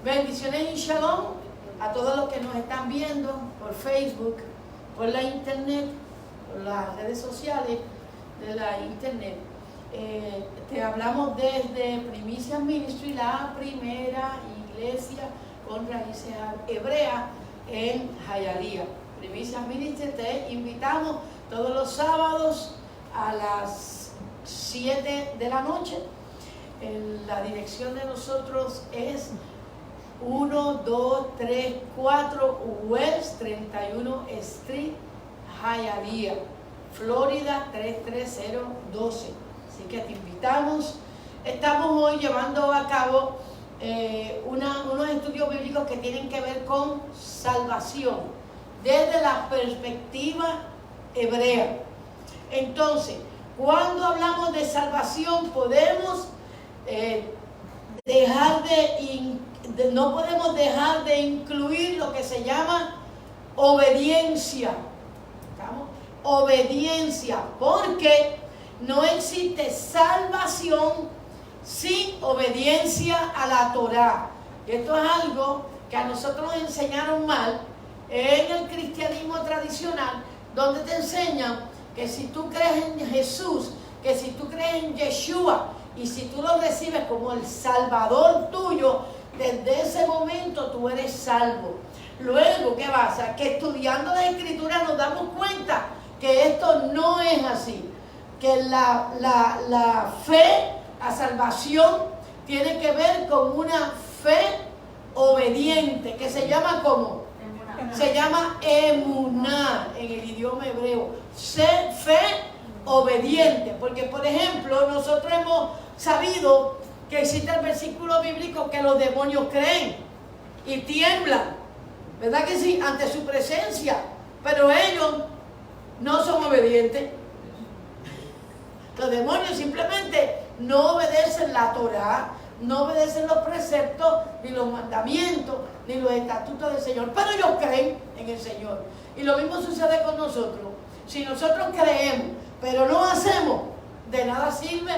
Bendiciones y shalom a todos los que nos están viendo por Facebook, por la internet, por las redes sociales de la internet. Te hablamos desde Primicias Ministry, la primera iglesia con raíces hebreas en Hialeah. Primicias Ministry, te invitamos todos los sábados a las 7 de la noche. La dirección de nosotros es 1234 West 31 Street, Hialeah, Florida 33012. Así que te invitamos. Estamos hoy llevando a cabo unos estudios bíblicos que tienen que ver con salvación desde la perspectiva hebrea. Entonces, cuando hablamos de salvación podemos no podemos dejar de incluir lo que se llama obediencia. Obediencia, porque no existe salvación sin obediencia a la Torá. Esto es algo que a nosotros nos enseñaron mal en el cristianismo tradicional, donde te enseñan que si tú crees en Jesús, que si tú crees en Yeshua, y si tú lo recibes como el Salvador tuyo, desde ese momento tú eres salvo. Luego, ¿qué pasa? Que estudiando la Escritura nos damos cuenta que esto no es así. Que la fe a salvación tiene que ver con una fe obediente, que se llama ¿cómo? Se llama emuná en el idioma hebreo. Fe obediente, porque por ejemplo nosotros hemos sabido que existe el versículo bíblico que los demonios creen y tiemblan, ¿verdad que sí? Ante su presencia, pero ellos no son obedientes. Los demonios simplemente no obedecen la Torá, no obedecen los preceptos, ni los mandamientos, ni los estatutos del Señor, pero ellos creen en el Señor. Y lo mismo sucede con nosotros. Si nosotros creemos, pero no hacemos, de nada sirve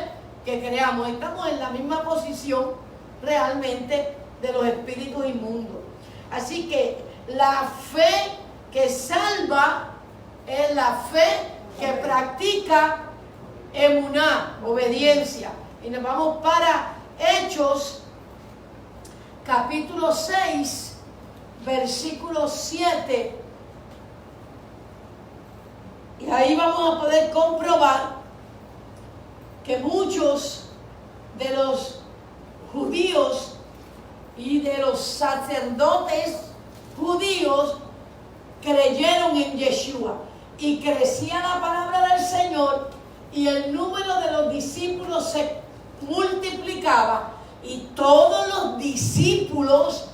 que creamos. Estamos en la misma posición realmente de los espíritus inmundos. Así que la fe que salva es la fe que practica emuná, obediencia. Y nos vamos para Hechos, capítulo 6, versículo 7. Y ahí vamos a poder comprobar que muchos de los judíos y de los sacerdotes judíos creyeron en Yeshua. Y crecía la palabra del Señor y el número de los discípulos se multiplicaba. Y todos los discípulos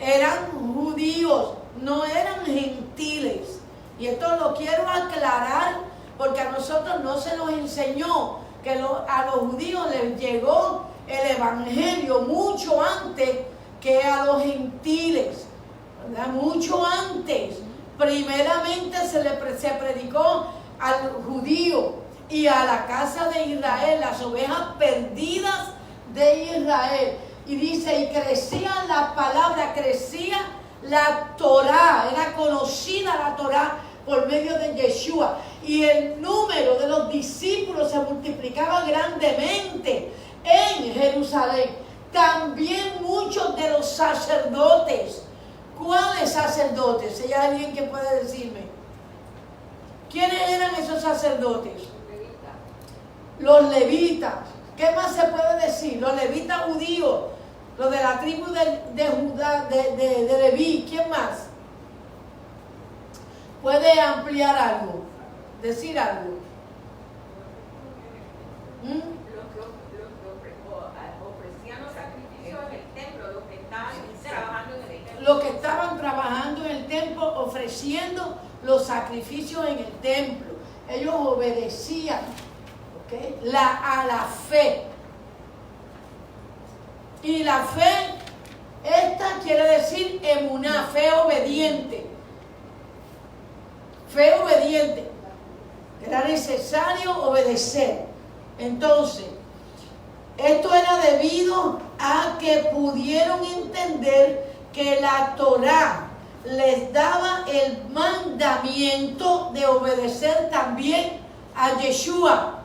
eran judíos, no eran gentiles. Y esto lo quiero aclarar porque a nosotros no se nos enseñó que a los judíos les llegó el evangelio mucho antes que a los gentiles, ¿verdad? Mucho antes. Primeramente se predicó al judío y a la casa de Israel, las ovejas perdidas de Israel. Y dice, y crecía la palabra, crecía la Torá, era conocida la Torá por medio de Yeshua, y el número de los discípulos se multiplicaba grandemente en Jerusalén. También muchos de los sacerdotes. ¿Cuáles sacerdotes? Si hay alguien que puede decirme. ¿Quiénes eran esos sacerdotes? Los levitas. ¿Qué más se puede decir? Los levitas judíos, los de la tribu de Judá, de Leví. ¿Quién más? ¿Puede ampliar algo? ¿Decir algo? Ofrecían los sacrificios en el templo, los que estaban trabajando en el templo. Los que estaban trabajando en el templo, ofreciendo los sacrificios en el templo. Ellos obedecían, ¿okay? a la fe. Y la fe, esta quiere decir emuná, fe obediente. Fe obediente. Era necesario obedecer. Entonces, esto era debido a que pudieron entender que la Torá les daba el mandamiento de obedecer también a Yeshua.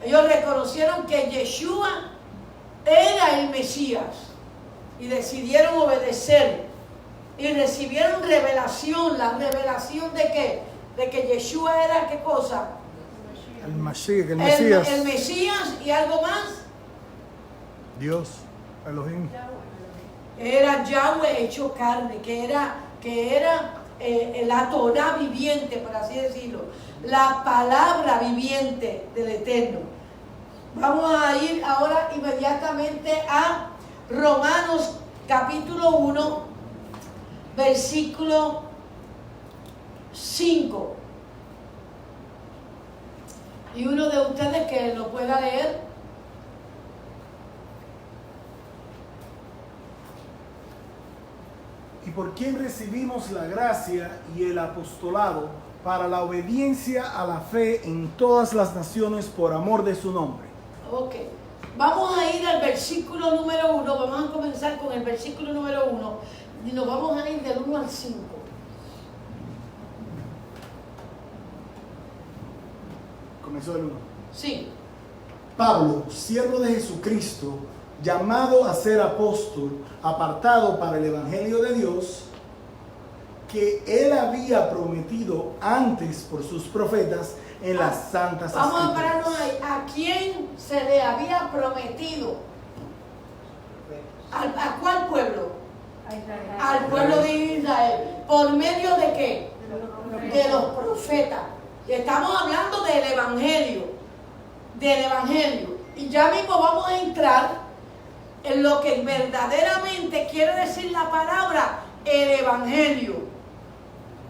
Ellos reconocieron que Yeshua era el Mesías y decidieron obedecer y recibieron revelación. ¿La revelación de qué? De que Yeshua era ¿qué cosa? El Mesías. El Mesías y algo más. Dios, Elohim. Era Yahweh hecho carne, que era la Torá viviente, por así decirlo, la palabra viviente del Eterno. Vamos a ir ahora inmediatamente a Romanos capítulo 1, versículo 5. Y uno de ustedes que lo pueda leer. Y por quien recibimos la gracia y el apostolado para la obediencia a la fe en todas las naciones por amor de su nombre. Ok, vamos a ir al versículo número 1, vamos a comenzar con el versículo número 1 y nos vamos a ir del 1 al 5. Comenzó el 1. Sí. Pablo, siervo de Jesucristo, llamado a ser apóstol, apartado para el Evangelio de Dios, que él había prometido antes por sus profetas en las santas Vamos a escrituras. pararnos ahí. ¿A quién se le había prometido? ¿A cuál pueblo? Al pueblo de Israel. ¿Por medio de qué? De los profetas. Y estamos hablando del Evangelio. Del Evangelio. Y ya mismo vamos a entrar en lo que verdaderamente quiere decir la palabra el Evangelio.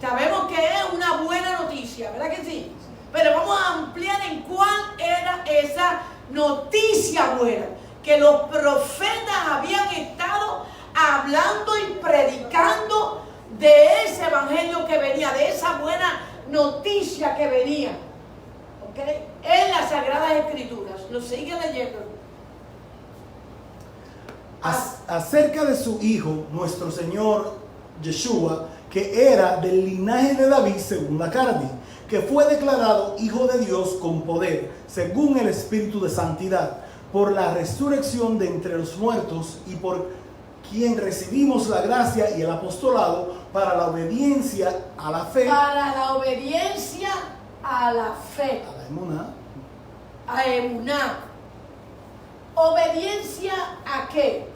Sabemos que es una buena noticia, ¿verdad que sí? Pero vamos a ampliar en cuál era esa noticia buena, que los profetas habían estado hablando y predicando de ese evangelio que venía, de esa buena noticia que venía, ¿ok? En las Sagradas Escrituras. Lo sigue leyendo. Acerca de su Hijo, nuestro Señor Yeshua, que era del linaje de David según la carne, que fue declarado Hijo de Dios con poder, según el Espíritu de Santidad, por la resurrección de entre los muertos y por quien recibimos la gracia y el apostolado para la obediencia a la fe. Para la obediencia a la fe. A la emuná. A emuná. ¿Obediencia a qué?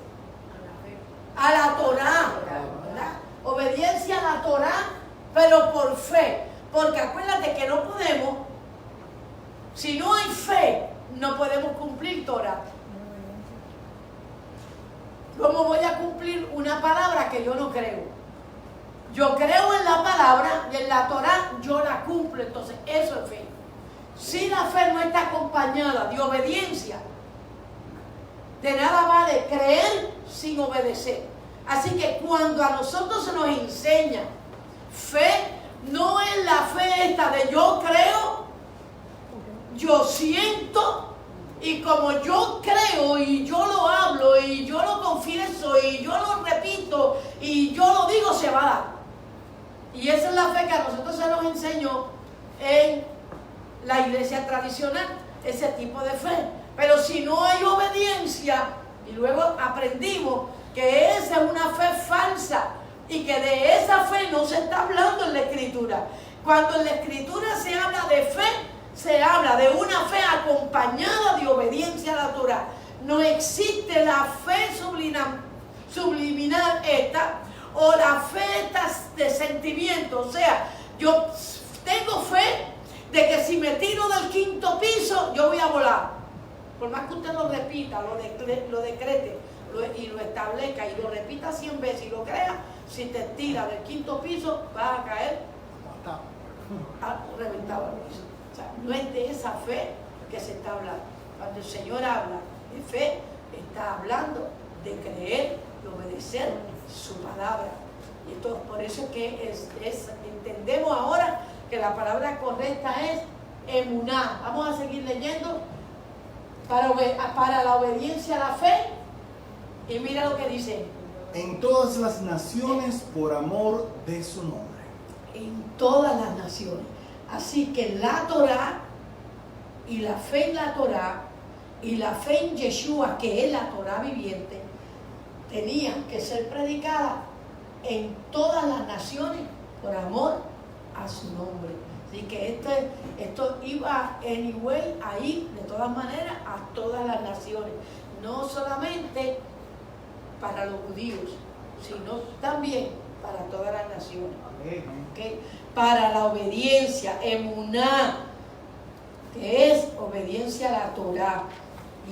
A la Torá, ¿verdad? Obediencia a la Torá, pero por fe. Porque acuérdate que no podemos, si no hay fe, no podemos cumplir Torá. ¿Cómo voy a cumplir una palabra que yo no creo? Yo creo en la palabra y en la Torá yo la cumplo, entonces eso es fe. Si la fe no está acompañada de obediencia, de nada vale creer sin obedecer. Así que cuando a nosotros se nos enseña fe, no es la fe esta de yo creo, yo siento, y como yo creo y yo lo hablo y yo lo confieso y yo lo repito y yo lo digo, se va a dar. Y esa es la fe que a nosotros se nos enseñó en la iglesia tradicional, ese tipo de fe. Pero si no hay obediencia, y luego aprendimos que esa es una fe falsa y que de esa fe no se está hablando en la Escritura. Cuando en la Escritura se habla de fe, se habla de una fe acompañada de obediencia a la Torá. No existe la fe subliminal esta, o la fe esta de sentimiento. O sea, yo tengo fe de que si me tiro del 5º piso, yo voy a volar. Por más que usted lo repita, lo decrete y lo establezca y lo repita 100 veces y lo crea, si te tira del 5º piso, vas a caer reventado al piso. O sea, no es de esa fe que se está hablando. Cuando el Señor habla de fe, está hablando de creer y obedecer su palabra. Y esto, por eso es que entendemos ahora que la palabra correcta es emuná. Vamos a seguir leyendo. Para la obediencia a la fe, Y mira lo que dice. en todas las naciones por amor de su nombre. En todas las naciones. Así que la Torá y la fe en la Torá y la fe en Yeshua, que es la Torá viviente, tenían que ser predicadas en todas las naciones por amor a su nombre. Así que esto iba anyway a ir de todas maneras a todas las naciones, no solamente para los judíos, sino también para todas las naciones. ¿Okay? Para la obediencia, emuná, que es obediencia a la Torá.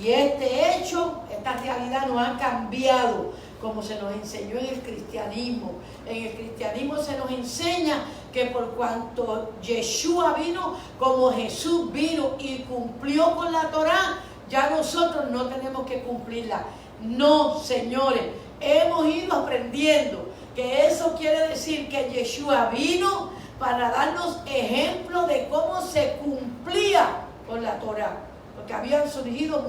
Y este hecho, esta realidad nos ha cambiado, como se nos enseñó en el cristianismo. En el cristianismo se nos enseña que por cuanto Yeshua vino, como Jesús vino y cumplió con la Torá, ya nosotros no tenemos que cumplirla. No, señores, hemos ido aprendiendo que eso quiere decir que Yeshua vino para darnos ejemplo de cómo se cumplía con la Torá. Porque habían surgido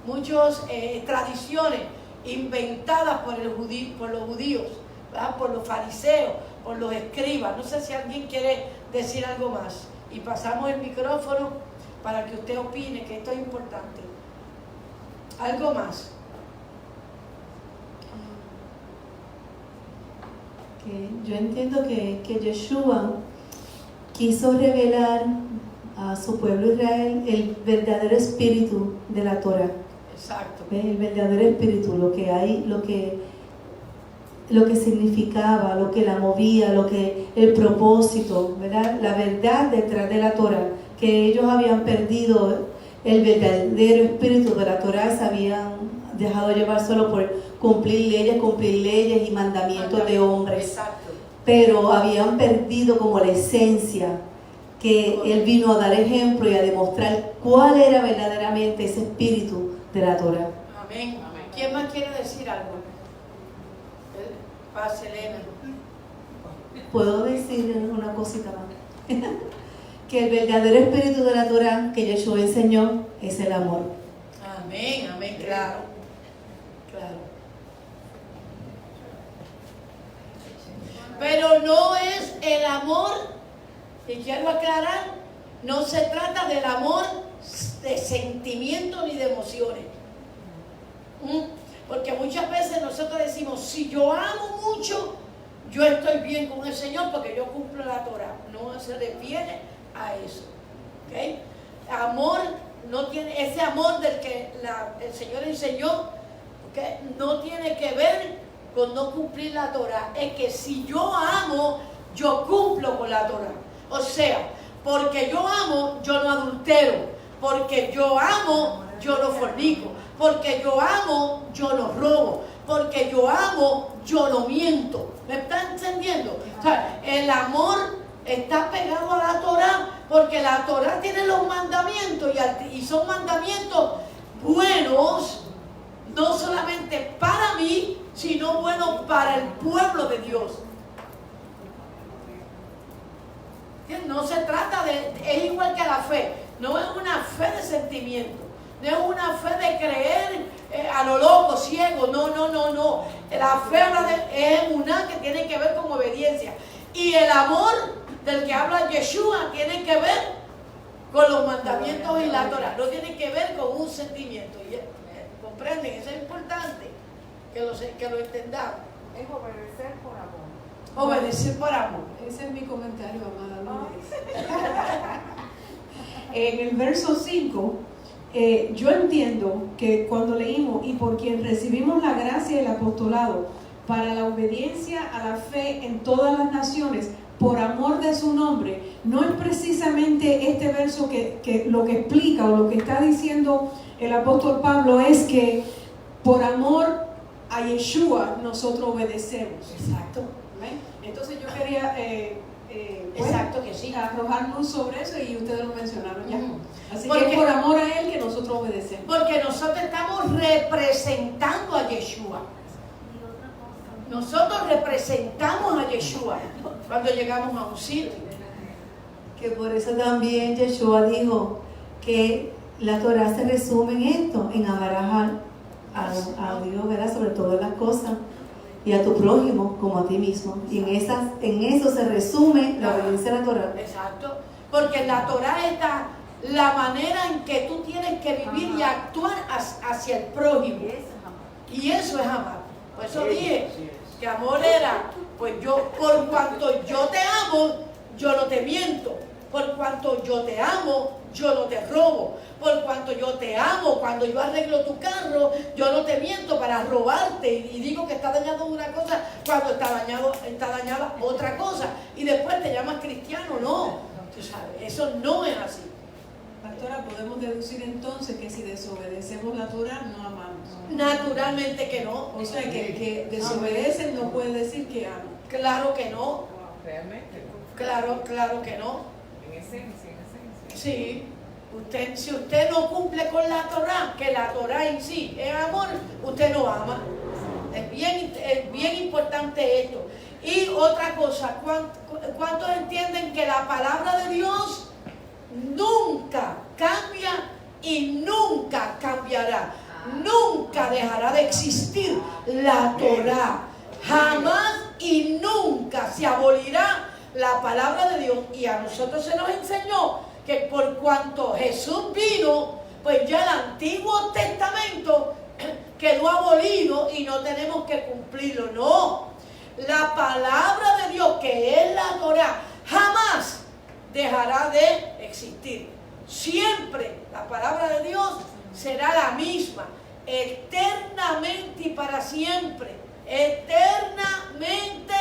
muchas tradiciones inventadas por los judíos, ¿verdad? Por los fariseos, por los escribas. No sé si alguien quiere decir algo más. Y pasamos el micrófono para que usted opine, que esto es importante. ¿Algo más? Yo entiendo que Yeshua quiso revelar a su pueblo Israel el verdadero espíritu de la Torah. Exacto. El verdadero espíritu, lo que significaba, lo que la movía, el propósito, ¿verdad? La verdad detrás de la Torah, que ellos habían perdido el verdadero espíritu de la Torah, se habían dejado llevar solo por cumplir leyes y mandamientos de hombres. Exacto. Pero habían perdido como la esencia, que Él vino a dar ejemplo y a demostrar cuál era verdaderamente ese espíritu de la Torah. Amén. ¿Quién más quiere decir algo? Paz, Elena. Puedo decir una cosita más. Que el verdadero espíritu de la Torah que Yeshua enseñó es el amor. Amén, amén, claro. Claro. Pero no es el amor, y quiero aclarar, no se trata del amor de sentimiento ni de emociones. Porque muchas veces nosotros decimos, si yo amo mucho, yo estoy bien con el Señor porque yo cumplo la Torah. No se refiere a eso. ¿Okay? Amor no tiene, ese amor del que el Señor enseñó, ¿okay? No tiene que ver con no cumplir la Torah. Es que si yo amo, yo cumplo con la Torah. O sea, porque yo amo, yo no adultero. Porque yo amo, yo no fornico. Porque yo amo, yo no robo. Porque yo amo, yo no miento. ¿Me están entendiendo? O sea, el amor está pegado a la Torah, porque la Torah tiene los mandamientos y son mandamientos buenos, no solamente para mí, sino buenos para el pueblo de Dios. No se trata es igual que la fe, no es una fe de sentimiento, no es una fe de creer a lo loco, ciego, no. La fe es una que tiene que ver con obediencia, y el amor del que habla Yeshua tiene que ver con los mandamientos y la Torah, no tiene que ver con un sentimiento. ¿Comprenden? Eso es importante que lo entendamos. Es obedecer por amor. Obedecer por amor. Ese es mi comentario, amada Lourdes. En el verso 5, yo entiendo que cuando leímos, y por quien recibimos la gracia y el apostolado para la obediencia a la fe en todas las naciones, por amor de su nombre, no es precisamente este verso que lo que explica o lo que está diciendo el apóstol Pablo, es que por amor a Yeshua nosotros obedecemos. Exacto. ¿Ven? Entonces yo quería Exacto que sí. arrojar luz sobre eso, y ustedes lo mencionaron ya. Así Porque que es por amor a Él que nosotros obedecemos. Porque nosotros estamos representando a Yeshua. Nosotros representamos a Yeshua cuando llegamos a un sitio. Que por eso también Yeshua dijo que la Torah se resume en esto, en amarás a Dios, ¿verdad? Sobre todas las cosas, y a tu prójimo como a ti mismo. Y en eso se resume la obediencia a la Torah. Exacto, porque en la Torah está la manera en que tú tienes que vivir y actuar hacia el prójimo. Y eso es amar. Por eso dije que amor era, pues yo, por cuanto yo te amo, yo no te miento. Por cuanto yo te amo, yo no te robo. Por cuanto yo te amo, cuando yo arreglo tu carro, yo no te miento para robarte y digo que está dañado una cosa cuando está dañada otra cosa. Y después te llamas cristiano. No, tú sabes, eso no es así. Pastora, podemos deducir entonces que si desobedecemos la Torah no amamos. Naturalmente que no. O sea que desobedecen no puede decir que aman. Claro que no. Realmente no. Claro que no. En esencia. Sí. Si usted no cumple con la Torah, que la Torah en sí es amor, usted no ama. Es bien importante esto. Y otra cosa, ¿cuántos entienden que la palabra de Dios nunca cambia y nunca cambiará? Nunca dejará de existir la Torah. Jamás y nunca se abolirá la palabra de Dios. Y a nosotros se nos enseñó que por cuanto Jesús vino, pues ya el Antiguo Testamento quedó abolido y no tenemos que cumplirlo. No, la palabra de Dios, que es la Torah, jamás dejará de existir. Siempre la palabra de Dios será la misma, eternamente y para siempre. Eternamente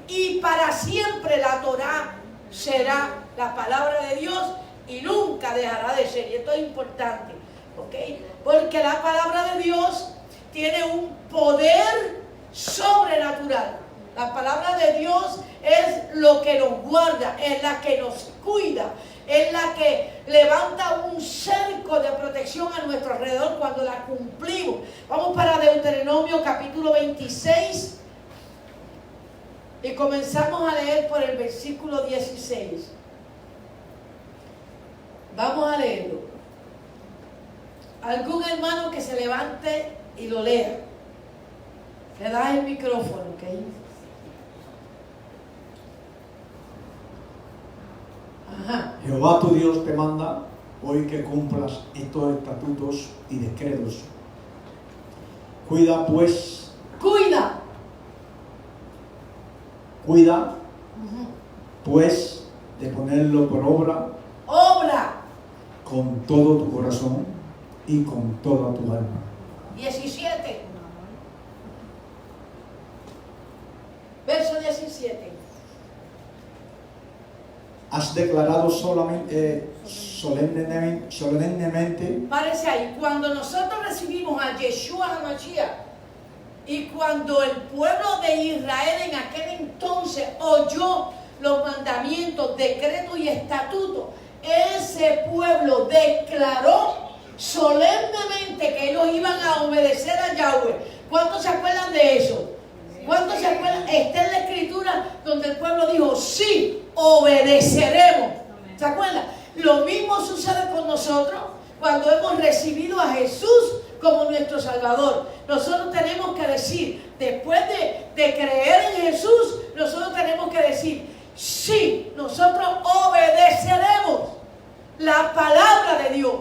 y para siempre la Torah será la palabra de Dios y nunca dejará de ser. Y esto es importante, ¿ok? Porque la palabra de Dios tiene un poder sobrenatural. La palabra de Dios es lo que nos guarda, es la que nos cuida, es la que levanta un cerco de protección a nuestro alrededor cuando la cumplimos. Vamos para Deuteronomio capítulo 26 y comenzamos a leer por el versículo 16. Vamos a leerlo. Algún hermano que se levante y lo lea. Le das el micrófono, ¿ok? Ajá. Jehová tu Dios te manda hoy que cumplas estos estatutos y decretos. Cuida pues de ponerlo por obra con todo tu corazón y con toda tu alma. 17. Verso 17. Has declarado solemnemente. Parece ahí, cuando nosotros recibimos a Yeshua HaMashiach y cuando el pueblo de Israel en aquel entonces oyó los mandamientos, decretos y estatutos, ese pueblo declaró solemnemente que ellos iban a obedecer a Yahweh. ¿Cuántos se acuerdan de eso? ¿Cuántos se acuerdan? Está en la escritura donde el pueblo dijo, sí, obedeceremos. ¿Se acuerdan? Lo mismo sucede con nosotros cuando hemos recibido a Jesús como nuestro Salvador. Nosotros tenemos que decir, después de creer en Jesús, nosotros tenemos que decir, sí, nosotros obedeceremos la palabra de Dios,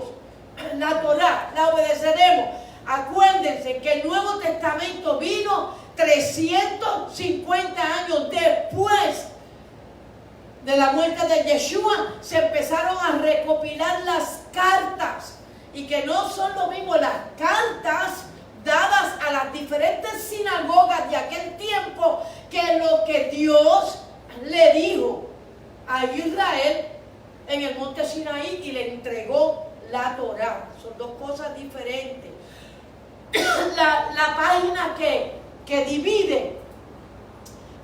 la Torah, la obedeceremos. Acuérdense que el Nuevo Testamento vino 350 años después de la muerte de Yeshua. Se empezaron a recopilar las cartas, y que no son lo mismo las cartas dadas a las diferentes sinagogas de aquel tiempo que lo que Dios le dijo a Israel en el monte Sinaí y le entregó la Torah. Son dos cosas diferentes. La página que divide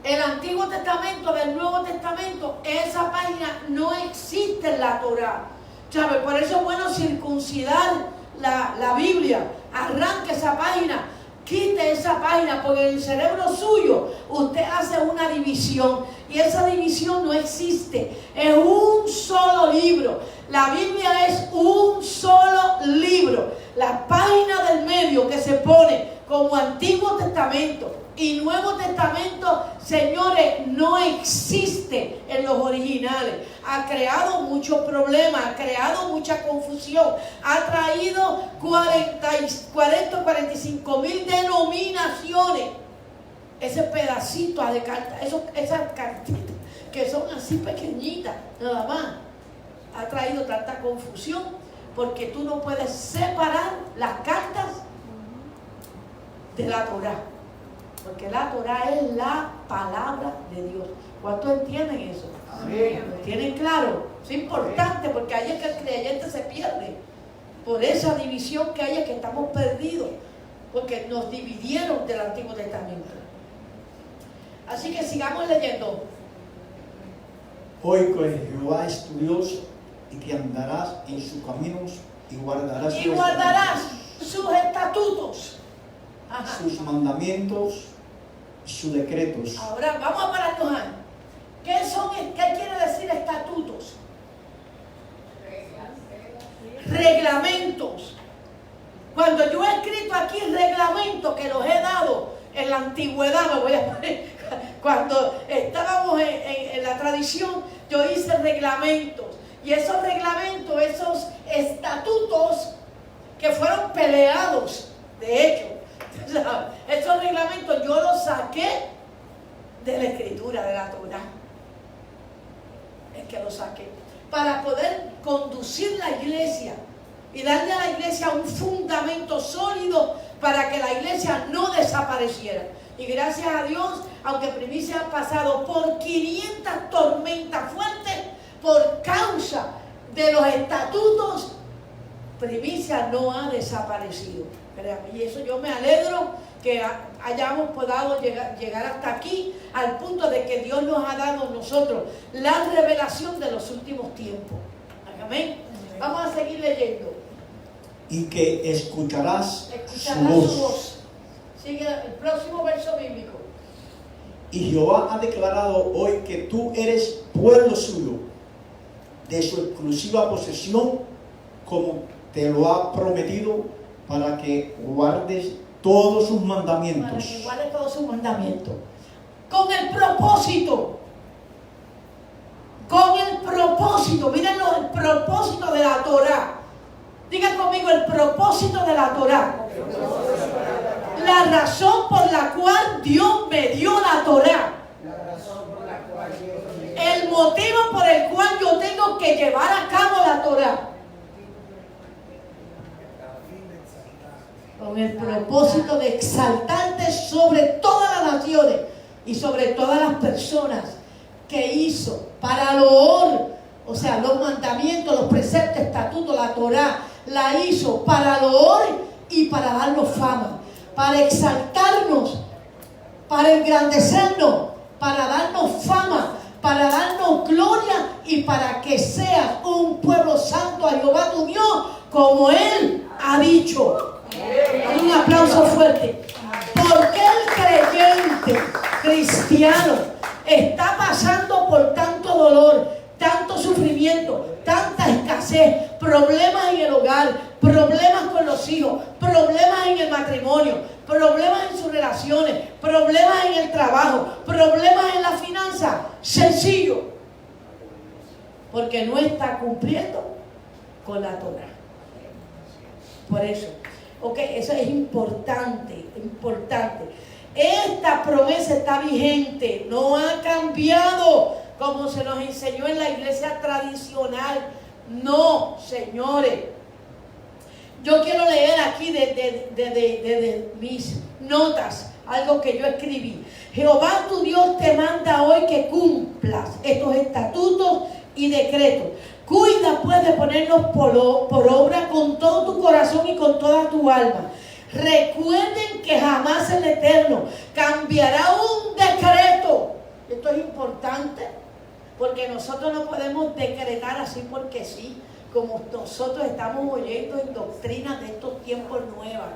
el Antiguo Testamento del Nuevo Testamento, esa página no existe en la Torah. ¿Sabe? Por eso es bueno circuncidar la Biblia. Arranque esa página, Quite esa página, porque en el cerebro suyo usted hace una división y esa división no existe. Es un solo libro. La Biblia es un solo libro. La página del medio que se pone como Antiguo Testamento y Nuevo Testamento, señores, no existe en los originales. Ha creado muchos problemas, ha creado mucha confusión, ha traído 45 mil denominaciones. Ese pedacito de carta, esas cartitas que son así pequeñitas, nada más, ha traído tanta confusión porque tú no puedes separar las cartas de la Torá. Porque la Torá es la palabra de Dios. ¿Cuántos entienden eso? Amén. ¿Lo tienen claro? Es importante porque ahí es que el creyente se pierde. Por esa división que hay es que estamos perdidos. Porque nos dividieron del Antiguo Testamento. Así que sigamos leyendo. Hoy que Jehová es tu Dios y que andarás en sus caminos y guardarás Sus estatutos. Ajá. sus mandamientos, sus decretos. Ahora vamos a pararnos ahí. ¿Qué quiere decir estatutos? Reglamentos. Cuando yo he escrito aquí reglamentos que los he dado en la antigüedad, me voy a poner, cuando estábamos en la tradición, yo hice reglamentos. Y esos reglamentos, esos estatutos que fueron peleados, de hecho, esos reglamentos yo los saqué de la escritura, de la Torá. Es que los saqué para poder conducir la iglesia y darle a la iglesia un fundamento sólido para que la iglesia no desapareciera. Y gracias a Dios, aunque Primicia ha pasado por 500 tormentas fuertes por causa de los estatutos, Primicia no ha desaparecido. Y eso yo me alegro que hayamos podido llegar hasta aquí, al punto de que Dios nos ha dado a nosotros la revelación de los últimos tiempos. Amén. Vamos a seguir leyendo. Y que escucharás su voz. Sigue el próximo verso bíblico. Y Jehová ha declarado hoy que tú eres pueblo suyo, de su exclusiva posesión, como te lo ha prometido, para que guardes todos sus mandamientos. Para que guardes todos sus mandamientos. Con el propósito. Miren el propósito de la Torá. Digan conmigo el propósito de la Torá. La razón por la cual Dios me dio la Torá. El motivo por el cual yo tengo que llevar a cabo la Torá. Con el propósito de exaltarte sobre todas las naciones y sobre todas las personas que hizo para loor, o sea, los mandamientos, los preceptos, estatutos, la Torá, la hizo para loor y para darnos fama, para exaltarnos, para engrandecernos, para darnos fama, para darnos gloria y para que seas un pueblo santo a Jehová tu Dios, como Él ha dicho. Un aplauso fuerte. Porque el creyente cristiano está pasando por tanto dolor, tanto sufrimiento, tanta escasez, problemas en el hogar, problemas con los hijos, problemas en el matrimonio, problemas en sus relaciones, problemas en el trabajo, problemas en la finanza? Sencillo, porque no está cumpliendo con la Torá. Por eso, eso es importante. Esta promesa está vigente, no ha cambiado como se nos enseñó en la iglesia tradicional. No, señores. Yo quiero leer aquí de mis notas algo que yo escribí. Jehová tu Dios te manda hoy que cumplas estos estatutos y decretos. Cuida pues de ponerlos por obra con todo tu corazón y con toda tu alma. Recuerden que jamás el Eterno cambiará un decreto. Esto es importante porque nosotros no podemos decretar así porque sí, como nosotros estamos oyendo en doctrinas de estos tiempos nuevas.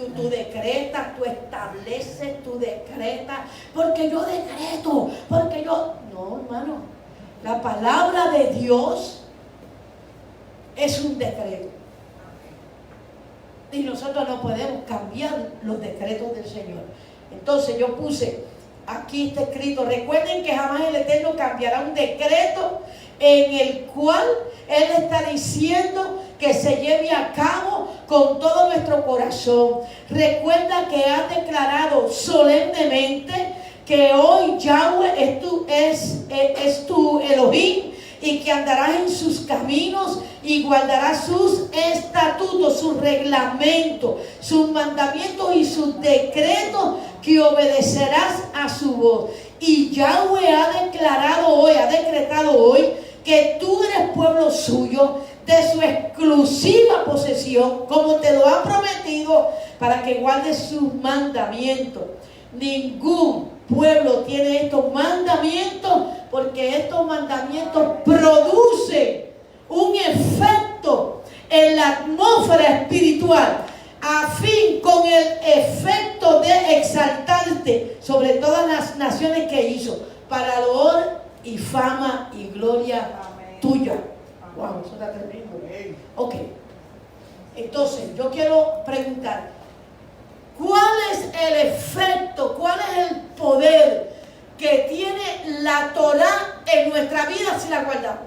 tú decretas, tú estableces, tú decretas, porque yo decreto, porque yo... No, hermano, la palabra de Dios es un decreto. Y nosotros no podemos cambiar los decretos del Señor. Entonces yo puse, aquí está escrito, recuerden que jamás el Eterno cambiará un decreto en el cual Él está diciendo que se lleve a cabo con todo nuestro corazón. Recuerda que ha declarado solemnemente que hoy Yahweh es tu Elohim, y que andarás en sus caminos y guardarás sus estatutos, sus reglamentos, sus mandamientos y sus decretos, que obedecerás a su voz. Y Yahweh ha decretado hoy que tú eres pueblo suyo, de su exclusiva posesión, como te lo ha prometido, para que guardes sus mandamientos. Ningún pueblo tiene estos mandamientos, porque estos mandamientos producen un efecto en la atmósfera espiritual, con el efecto de exaltarte sobre todas las naciones que hizo, para loor y fama y gloria tuya. Wow, eso está tremendo. Ok, entonces yo quiero preguntar, ¿cuál es el efecto, cuál es el poder que tiene la Torá en nuestra vida si la guardamos?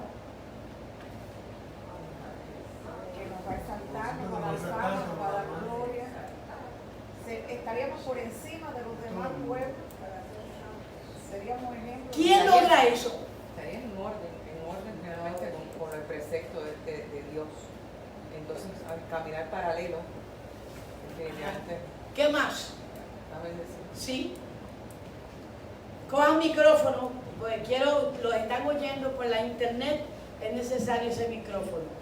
Que nos va a exaltar, nos va a dar fama, nos va a dar gloria. Estaríamos por encima de los demás pueblos. Seríamos ejemplos. ¿Quién logra eso? Estaría en orden realmente con el precepto de Dios. Entonces, al caminar paralelo, definitivamente, ¿Qué más? la bendición. Sí. Cojan micrófono, porque los están oyendo por la internet, es necesario ese micrófono.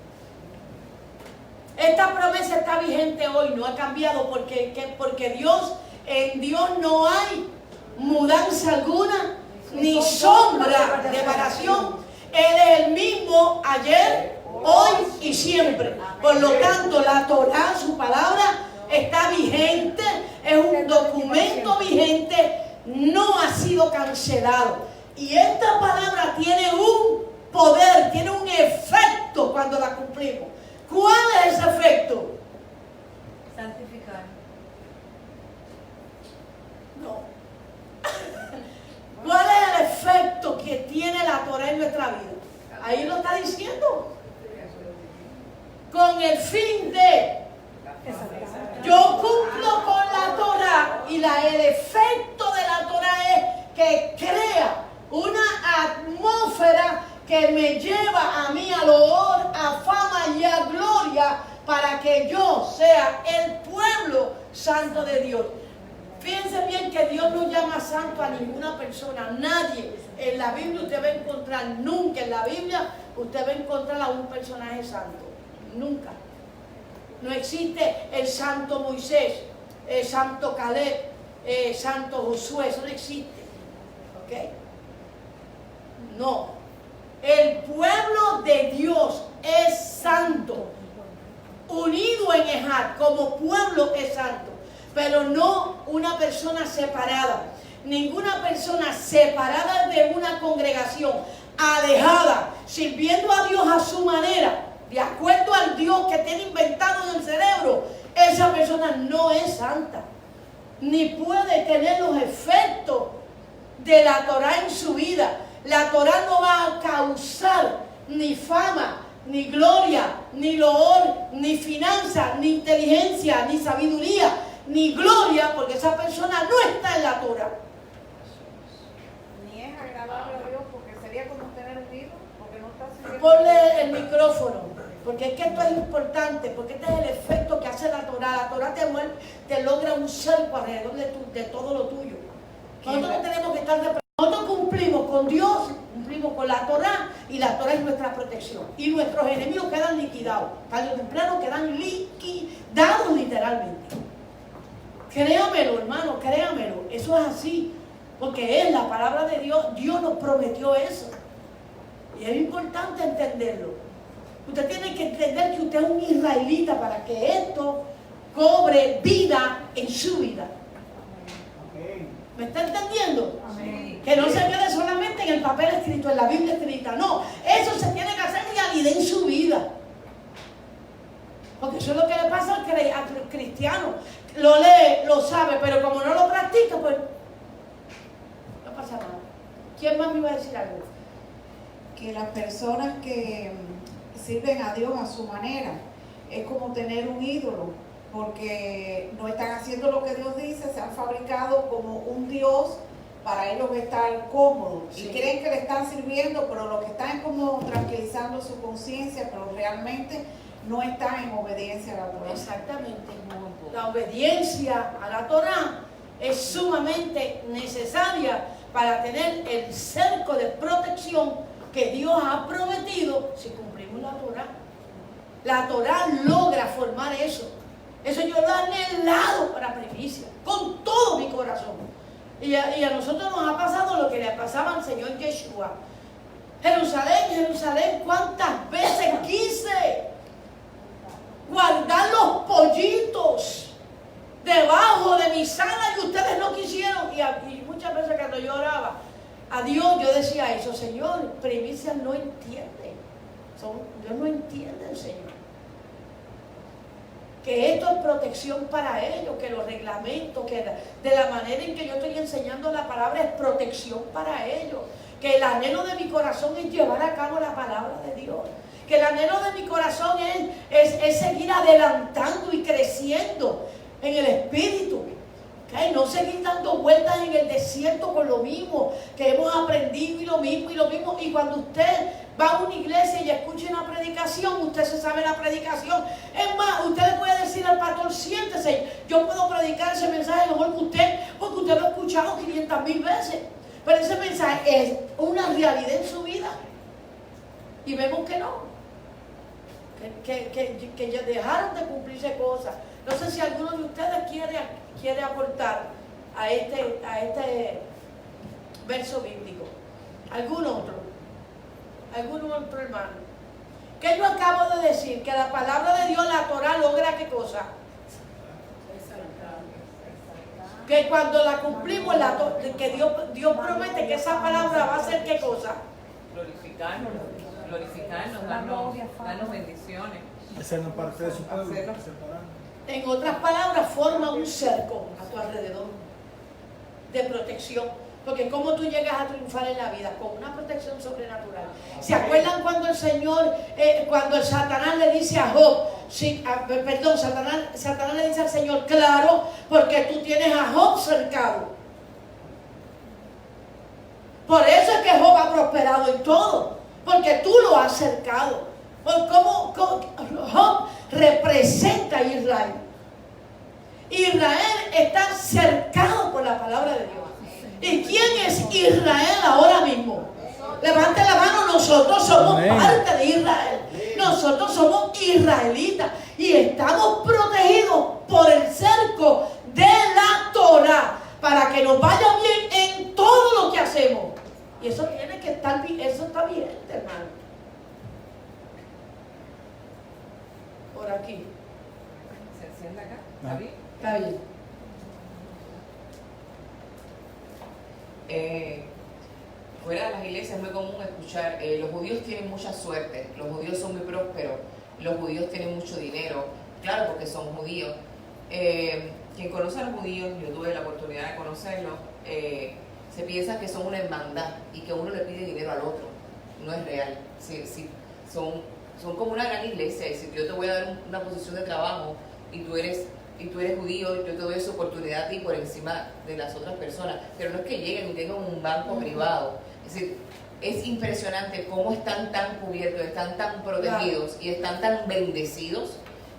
Esta promesa está vigente hoy, no ha cambiado, porque en Dios no hay mudanza alguna, ni sombra de variación. Él es el mismo ayer, hoy y siempre. Por lo tanto, la Torá, su palabra, está vigente, es un documento vigente, no ha sido cancelado. Y esta palabra tiene un poder, tiene un efecto cuando la cumplimos. ¿Cuál es ese efecto? Santificar. No. ¿Cuál es el efecto que tiene la Torá en nuestra vida? Ahí lo está diciendo. Con el fin de... Yo cumplo con la Torá, y el efecto de la Torá es que crea una atmósfera que me lleva a mí al honor, a fama y a gloria, para que yo sea el pueblo santo de Dios. Fíjense bien que Dios no llama santo a ninguna persona, nadie. En la Biblia usted va a encontrar, nunca en la Biblia usted va a encontrar a un personaje santo, nunca. No existe el santo Moisés, el santo Caleb, el santo Josué, eso no existe. ¿Ok? No. El pueblo de Dios es santo, unido en Ejad, como pueblo es santo, pero no una persona separada. Ninguna persona separada de una congregación, alejada, sirviendo a Dios a su manera, de acuerdo al Dios que tiene inventado en el cerebro, esa persona no es santa, ni puede tener los efectos de la Torá en su vida. La Torá no va a causar ni fama, ni gloria, ni loor, ni finanza, ni inteligencia, ni sabiduría, ni gloria, porque esa persona no está en la Torá. Ni es agradable a Dios, porque sería como tener un hijo, porque no está sirviendo. Ponle el micrófono, porque es que esto es importante, porque este es el efecto que hace la Torá. La Torá te logra un cerco alrededor de todo lo tuyo. Nosotros tenemos que estar de... Nosotros cumplimos con Dios, cumplimos con la Torá, y la Torá es nuestra protección. Y nuestros enemigos quedan liquidados. Tarde o temprano quedan liquidados literalmente. Créamelo, hermano, créamelo. Eso es así. Porque es la palabra de Dios. Dios nos prometió eso. Y es importante entenderlo. Usted tiene que entender que usted es un israelita para que esto cobre vida en su vida. ¿Me está entendiendo? Amén. Que no se quede solamente en el papel escrito, en la Biblia escrita. No, eso se tiene que hacer realidad en su vida. Porque eso es lo que le pasa al cristiano. Lo lee, lo sabe, pero como no lo practica, pues no pasa nada. ¿Quién más me iba a decir algo? Que las personas que sirven a Dios a su manera es como tener un ídolo, porque no están haciendo lo que Dios dice, se han fabricado como un Dios para ellos estar cómodos, Sí. y creen que le están sirviendo, pero lo que están es como tranquilizando su conciencia, pero realmente no están en obediencia a la Torah. Exactamente. La obediencia a la Torah es sumamente necesaria para tener el cerco de protección que Dios ha prometido si cumplimos la Torah. La Torah logra formar eso. Eso yo lo he anhelado para primicia, con todo mi corazón. Y a nosotros nos ha pasado lo que le pasaba al Señor Yeshua. Jerusalén, Jerusalén, ¿cuántas veces quise guardar los pollitos debajo de mi sala y ustedes no quisieron? Y muchas veces cuando yo oraba a Dios, yo decía eso: Señor, primicias no entienden. Dios no entiende, Señor. Que esto es protección para ellos, que los reglamentos, que de la manera en que yo estoy enseñando la palabra es protección para ellos. Que el anhelo de mi corazón es llevar a cabo la palabra de Dios. Que el anhelo de mi corazón es seguir adelantando y creciendo en el Espíritu. ¿Okay? No seguir dando vueltas en el desierto con lo mismo que hemos aprendido, y lo mismo, y lo mismo. Y cuando usted va a una iglesia y escucha una predicación, usted se sabe la predicación. Es más, usted le puede decir al pastor: siéntese, yo puedo predicar ese mensaje mejor que usted, porque usted lo ha escuchado 500,000 veces. Pero ese mensaje es una realidad en su vida. Y vemos que no. Que ya dejaron de cumplirse cosas. No sé si alguno de ustedes quiere aportar a este verso bíblico. ¿Algún otro? ¿Algún otro hermano? ¿Qué yo acabo de decir? Que la palabra de Dios, la Torah, logra ¿qué cosa? Que cuando la cumplimos, que Dios promete que esa palabra va a hacer ¿qué cosa? Glorificarnos, darnos bendiciones. Hacernos parte de su pueblo. Hacernos- separarnos. En otras palabras, forma un cerco a tu alrededor de protección. Porque ¿cómo tú llegas a triunfar en la vida? Con una protección sobrenatural. ¿Se acuerdan cuando el Señor, cuando el Satanás le dice a Job, Satanás le dice al Señor: claro, porque tú tienes a Job cercado. Por eso es que Job ha prosperado en todo, porque tú lo has cercado. Por cómo Job representa a Israel. Israel está cercado por la palabra de Dios. ¿Y quién es Israel ahora mismo? Levante la mano. Nosotros somos Amén. parte de Israel. Nosotros somos israelitas y estamos protegidos por el cerco de la Torah para que nos vaya bien en todo lo que hacemos. Y eso tiene que estar bien. Eso está bien, hermano. Por aquí. ¿Se enciende acá? No. ¿Está bien? Está bien. Fuera de las iglesias es muy común escuchar: los judíos tienen mucha suerte, los judíos son muy prósperos, los judíos tienen mucho dinero. Claro, porque son judíos. Quien conoce a los judíos, yo tuve la oportunidad de conocerlos, se piensa que son una hermandad y que uno le pide dinero al otro. No es real. Son como una gran iglesia, y si yo te voy a dar una posición de trabajo y tú eres judío, yo te doy esa oportunidad a ti por encima de las otras personas. Pero no es que lleguen y tengan un banco privado. Es decir, es impresionante cómo están tan cubiertos, están tan protegidos y están tan bendecidos,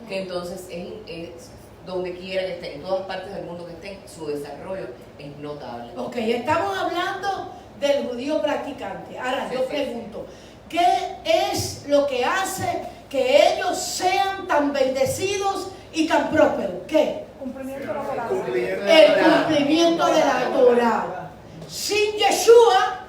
que entonces es donde quiera que estén, en todas partes del mundo que estén, su desarrollo es notable. Ok, estamos hablando del judío practicante. Ahora yo pregunto, ¿qué es lo que hace que ellos sean tan bendecidos y tan prósperos? ¿Qué? Cumplimiento de la palabra. El cumplimiento de la Torah. Sin Yeshua,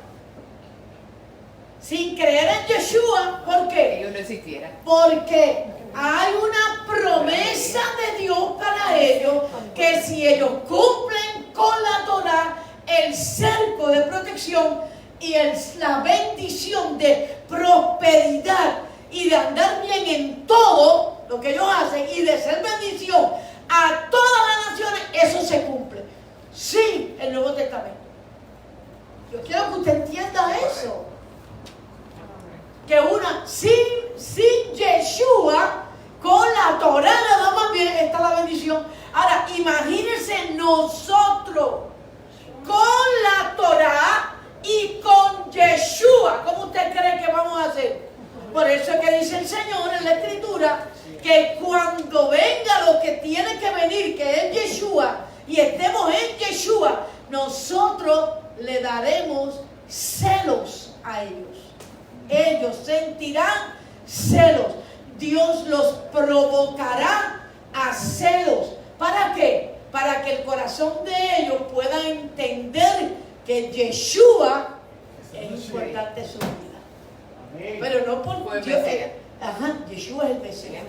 sin creer en Yeshua. ¿Por qué? Ellos no existieran. Porque hay una promesa de Dios para ellos, que si ellos cumplen con la Torah, el cerco de protección y la bendición de prosperidad y de andar bien en todo lo que ellos hacen y de ser bendición a todas las naciones, eso se cumple sin el Nuevo Testamento. Yo quiero que usted entienda eso, que sin Yeshua, con la Torah nada más bien está la bendición. Ahora imagínense nosotros con la Torah y con Yeshua, ¿cómo usted cree que vamos a hacer? Por eso es que dice el Señor en la Escritura que cuando venga lo que tiene que venir, que es Yeshua, y estemos en Yeshua, nosotros le daremos celos a ellos. Ellos sentirán celos. Dios los provocará a celos. ¿Para qué? Para que el corazón de ellos pueda entender que Yeshua es importante en su vida. Pero no por Dios. Yeshua es el Mesías.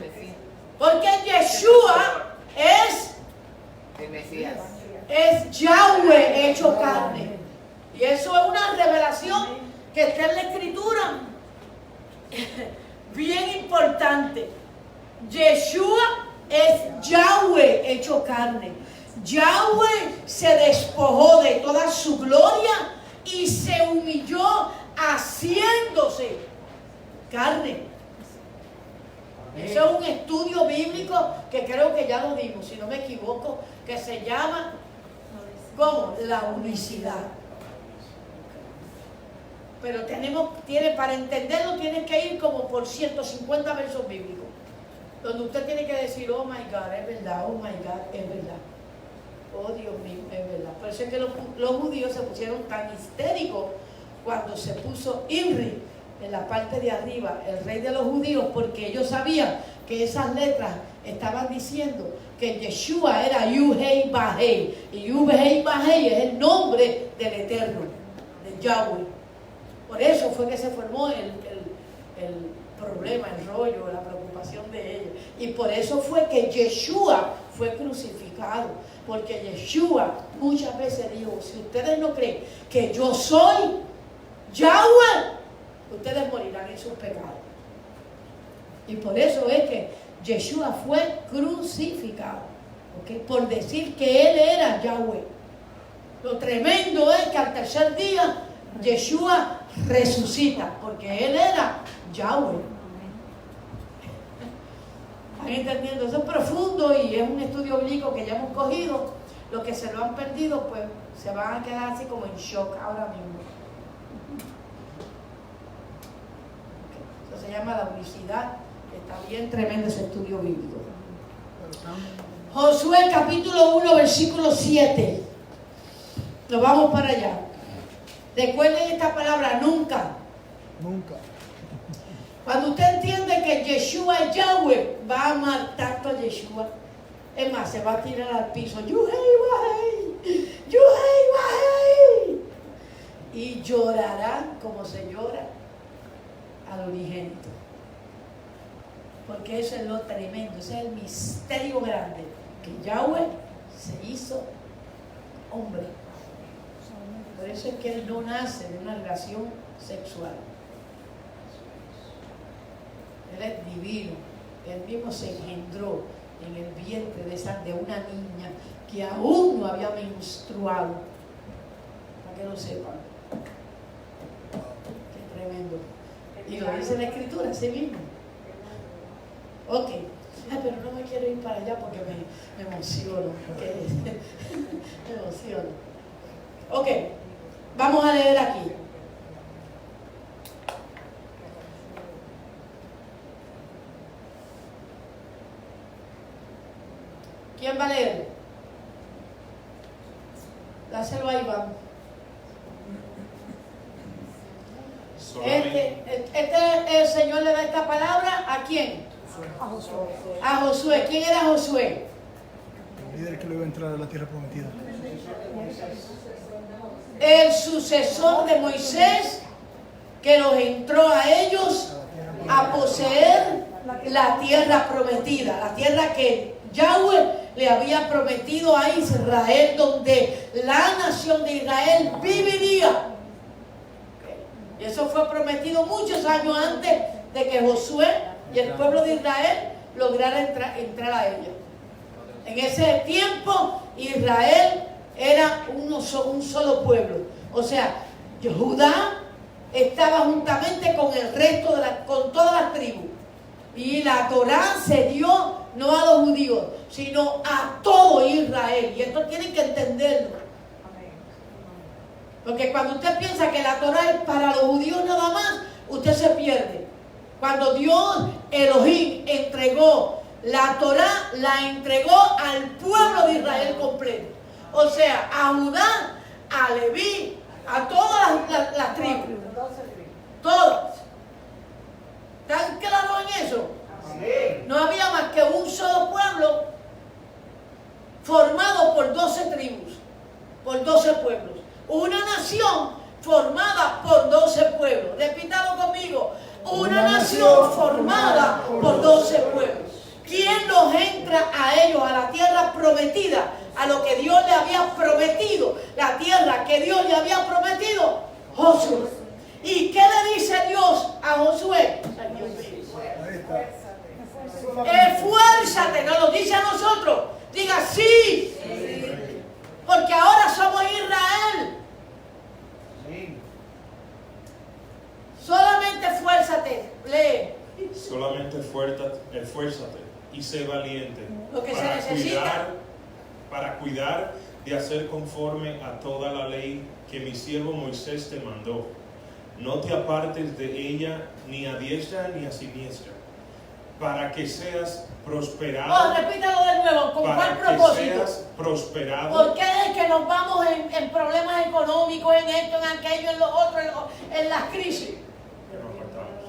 Porque Yeshua es El Mesías. Yahweh hecho carne. Y eso es una revelación que está en la Escritura bien importante. Yeshua es Yahweh hecho carne. Yahweh se despojó de toda su gloria y se humilló haciéndose carne. Eso es un estudio bíblico que creo que ya lo dimos, si no me equivoco, que se llama ¿cómo? La unicidad. Pero para entenderlo tienes que ir como por 150 versos bíblicos, donde usted tiene que decir, oh my God, es verdad, oh my God, es verdad. Oh Dios mío, es verdad. Por eso es que los judíos se pusieron tan histéricos cuando se puso Imri en la parte de arriba, el rey de los judíos, porque ellos sabían que esas letras estaban diciendo que Yeshua era Yuhei Bahei, y Yuhei Bahei es el nombre del Eterno, de Yahweh. Por eso fue que se formó el problema, el rollo, la preocupación de ellos. Y por eso fue que Yeshua fue crucificado. Porque Yeshua muchas veces dijo, si ustedes no creen que yo soy Yahweh, ustedes morirán en sus pecados. Y por eso es que Yeshua fue crucificado, ¿okay? Por decir que él era Yahweh. Lo tremendo es que al tercer día Yeshua resucita, porque él era Yahweh. ¿Están entendiendo? Eso es profundo y es un estudio bíblico que ya hemos cogido. Los que se lo han perdido, pues se van a quedar así como en shock ahora mismo. Eso se llama la unicidad. Está bien tremendo ese estudio bíblico. Josué capítulo 1, versículo 7. Nos vamos para allá. Recuerden esta palabra, nunca. Nunca. Cuando usted entiende que Yeshua es Yahweh, va a amar tanto a Yeshua. Es más, se va a tirar al piso. Yuhei Bahei, Yuhei Bahei. Y llorará como se llora al unigénito. Porque eso es lo tremendo, ese es el misterio grande. Que Yahweh se hizo hombre. Por eso es que él no nace de una relación sexual. Él es divino. Él mismo se engendró en el vientre de una niña que aún no había menstruado. Para que lo sepan. Qué tremendo. Y lo dice la Escritura, así mismo. Ok. Ay, pero no me quiero ir para allá porque me emociono. Me emociono. Ok. Vamos a leer aquí. ¿Quién va a leer? Dáselo a Iván. El Señor le da esta palabra ¿a quién? A Josué. ¿Quién era Josué? El líder que le iba a entrar a la tierra prometida. El sucesor de Moisés que los entró a ellos a poseer la tierra prometida, la tierra que Yahweh le había prometido a Israel, donde la nación de Israel viviría. Y eso fue prometido muchos años antes de que Josué y el pueblo de Israel lograra entrar a ella. En ese tiempo Israel era un solo pueblo. O sea, Judá estaba juntamente con el resto con todas las tribus. Y la Torá se dio no a los judíos, sino a todo Israel. Y esto tienen que entenderlo. Porque cuando usted piensa que la Torá es para los judíos nada más, usted se pierde. Cuando Dios Elohim entregó la Torá, la entregó al pueblo de Israel completo. O sea, a Judá, a Leví, a todas las tribus. Todas. ¿Están claros en eso? No había más que un solo pueblo formado por 12 tribus, por 12 pueblos. Una nación formada por 12 pueblos. Repítalo conmigo. Una nación formada por 12 pueblos. ¿Quién los entra a ellos, a la tierra prometida? A lo que Dios le había prometido. La tierra que Dios le había prometido. Josué. ¿Y qué le dice Dios a Josué? Esfuérzate, nos lo dice a nosotros. Diga sí. Porque ahora somos Israel. Solamente esfuérzate. Lee. Solamente esfuérzate y sé valiente. Lo que se necesita. Para cuidar de hacer conforme a toda la ley que mi siervo Moisés te mandó. No te apartes de ella ni a diestra ni a siniestra, para que seas prosperado. Repítalo de nuevo. ¿Con cuál propósito? Para que seas prosperado. ¿Por qué es que nos vamos en problemas económicos, en esto, en aquello, en lo otro, en las crisis?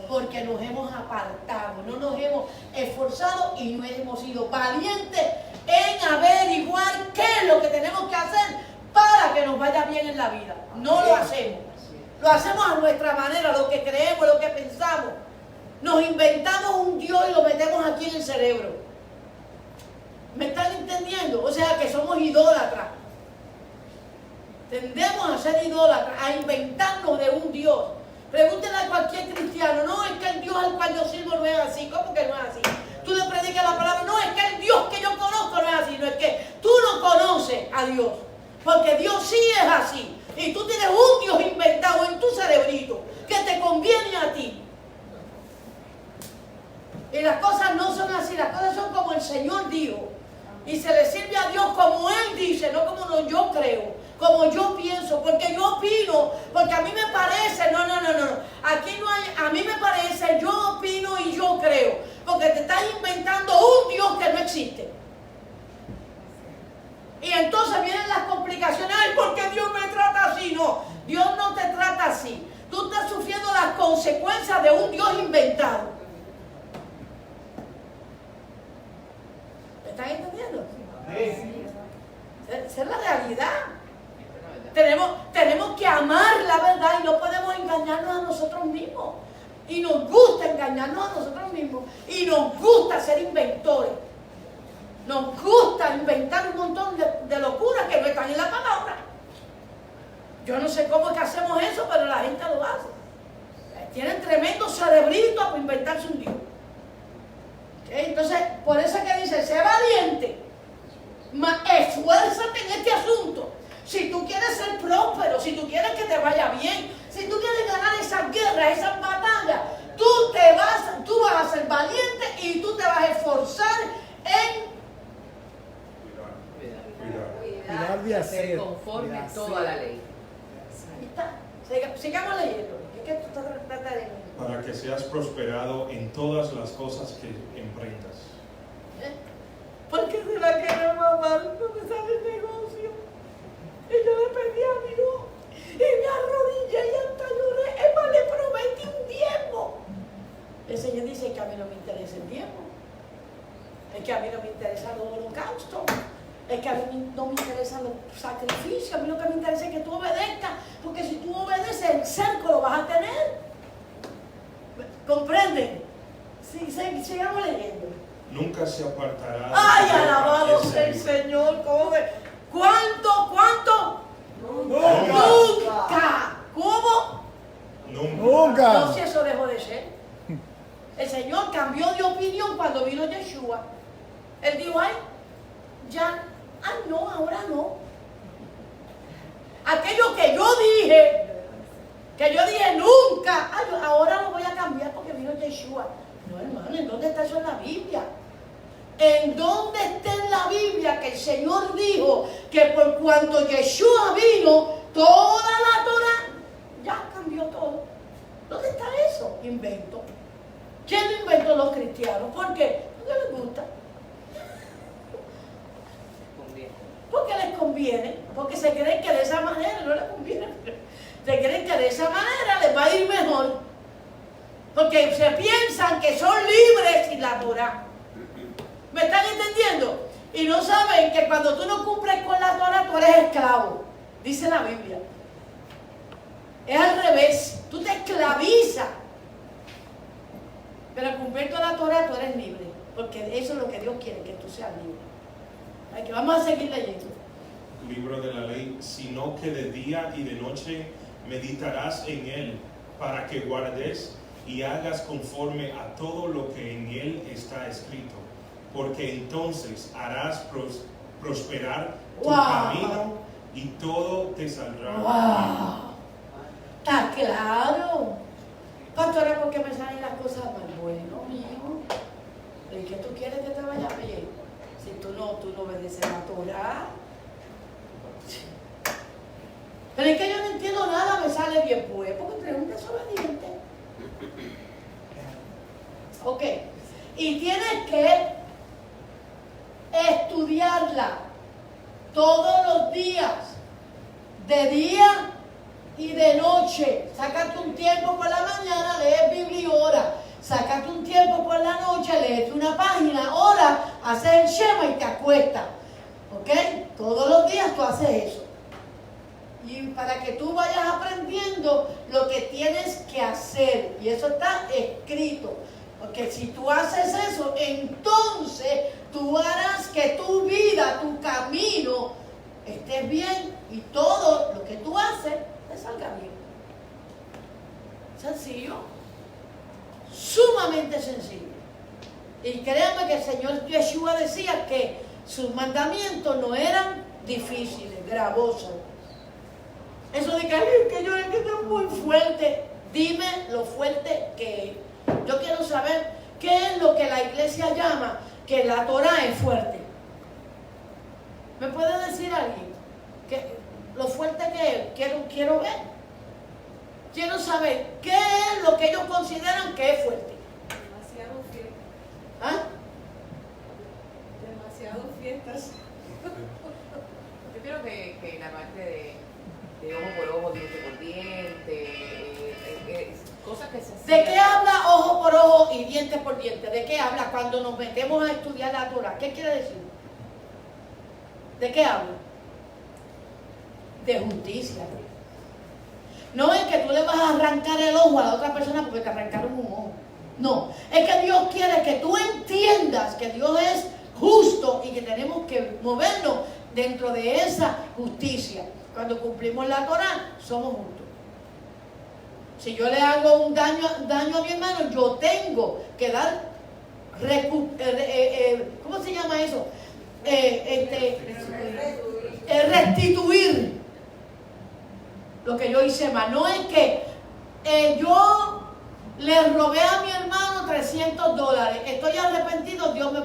Porque nos hemos apartado, no nos hemos esforzado y no hemos sido valientes en averiguar qué es lo que tenemos que hacer para que nos vaya bien en la vida. No lo hacemos. Lo hacemos a nuestra manera, lo que creemos, lo que pensamos. Nos inventamos un Dios y lo metemos aquí en el cerebro. ¿Me están entendiendo? O sea que somos idólatras. Tendemos a ser idólatras, a inventarnos de un Dios. Pregúntenle a cualquier cristiano, no, es que el Dios al cual yo sirvo no es así. ¿Cómo que no es así? Tú le predicas la palabra, no, es que el Dios que yo conozco no es así. No, es que tú no conoces a Dios. Porque Dios sí es así. Y tú tienes un Dios inventado en tu cerebrito que te conviene a ti. Y las cosas no son así, las cosas son como el Señor dijo. Y se le sirve a Dios como Él dice, no como yo creo, como yo pienso, porque yo opino, porque a mí me parece, no. Aquí no hay, a mí me parece, yo opino y yo creo, porque te estás inventando un Dios que no existe. Y entonces vienen las complicaciones. Ay, ¿por qué Dios me trata así? No, Dios no te trata así. Tú estás sufriendo las consecuencias de un Dios inventado. ¿Me están entendiendo? Esa es la realidad. Tenemos que amar la verdad y no podemos engañarnos a nosotros mismos. Y nos gusta engañarnos a nosotros mismos. Y nos gusta ser inventores. Nos gusta inventar un montón de locuras que no están en la palabra. Yo no sé cómo es que hacemos eso, pero la gente lo hace. Tienen tremendo cerebrito para inventarse un Dios. ¿Okay? Entonces, por eso es que dice, sé valiente, esfuérzate en este asunto. Si tú quieres ser próspero, si tú quieres que te vaya bien, si tú quieres ganar esas guerras, esas batallas, tú vas a ser valiente y tú te vas a esforzar en Cuidar de hacer conforme a toda la ley. Sigamos leyendo. Es que esto trata de... Para que seas prosperado en todas las cosas que emprendas. ¿Por qué se la quiero mamá? No me sale el negocio. Y yo le pedí a Dios. Y me arrodillé y hasta lloré. Es más, le prometí un diezmo. El Señor dice que a mí no me interesa el diezmo. Es que a mí no me interesa el holocausto. Es que a mí no me interesan los sacrificios. A mí lo que me interesa es que tú obedezcas. Porque si tú obedeces, el cerco lo vas a tener. sigamos leyendo. Nunca se apartará de Ay, tu boca alabado ese sea el libro. Señor. ¿Cómo ve? ¿Cuánto? Nunca. Nunca. ¿Cómo? Nunca. Nunca. No, si eso dejó de ser. El Señor cambió de opinión cuando vino Yeshua. Él dijo, ay, ya, no, ahora no. Aquello que yo dije nunca, ahora lo voy a cambiar porque vino Yeshua. No, hermano, ¿en dónde está eso en la Biblia? ¿En dónde está en la Biblia que el Señor dijo que por cuanto Yeshua vino, toda la Torah ya cambió todo? ¿Dónde está eso? Invento. ¿Quién lo inventó? Los cristianos. ¿Por qué? Porque les gusta. Porque les conviene. Porque se creen que de esa manera no les conviene. Se creen que de esa manera les va a ir mejor. Porque se piensan que son libres sin la Torah. ¿Me están entendiendo? Y no saben que cuando tú no cumples con la Torah, tú eres esclavo. Dice la Biblia. Es al revés. Tú te esclavizas. Pero al cumplir toda la Torah, tú eres libre. Porque eso es lo que Dios quiere, que tú seas libre. Así que vamos a seguir leyendo. Libro de la ley, sino que de día y de noche meditarás en él, para que guardes y hagas conforme a todo lo que en él está escrito, porque entonces harás prosperar tu camino y todo te saldrá bien. ¡Wow! Está claro. Pastora, ¿por qué me salen las cosas mal? Bueno, mijo, ¿y qué tú quieres que te vaya bien? Si tú no obedeces la Torah. Pero es que yo no entiendo nada, me sale bien, pues, porque eres un desobediente. Ok, y tienes que estudiarla todos los días, de día y de noche. Sácate un tiempo por la mañana, lees Biblia y ora. Sácate un tiempo por la noche, lees una página, ora, haces el Shema y te acuestas. ¿Ok? Todos los días tú haces eso. Y para que tú vayas aprendiendo lo que tienes que hacer. Y eso está escrito. Porque si tú haces eso, entonces tú harás que tu vida, tu camino, esté bien y todo lo que tú haces te salga bien. Sencillo. Sumamente sencillo. Y créanme que el Señor Yeshua decía que sus mandamientos no eran difíciles, gravosos. Eso de que yo estoy muy fuerte. Dime lo fuerte que es. Yo quiero saber qué es lo que la iglesia llama que la Torah es fuerte. ¿Me puede decir alguien que lo fuerte que es? Quiero ver. Quiero saber qué es lo que ellos consideran que es fuerte. Demasiado fiestas. ¿Ah? Demasiado fiestas. Yo creo que la parte de ojo por ojo, diente por diente, cosas que se hacían. ¿De qué habla ojo por ojo y diente por diente? ¿De qué habla cuando nos metemos a estudiar la Torah? ¿Qué quiere decir? ¿De qué habla? De justicia. No es que tú le vas a arrancar el ojo a la otra persona porque te arrancaron un ojo. No, es que Dios quiere que tú entiendas que Dios es justo y que tenemos que movernos dentro de esa justicia. Cuando cumplimos la Torah, somos justos. Si yo le hago un daño a mi hermano, yo tengo que dar, ¿cómo se llama eso? Restituir lo que yo hice mal. No es que yo le robé a mi hermano $300. Estoy arrepentido, Dios me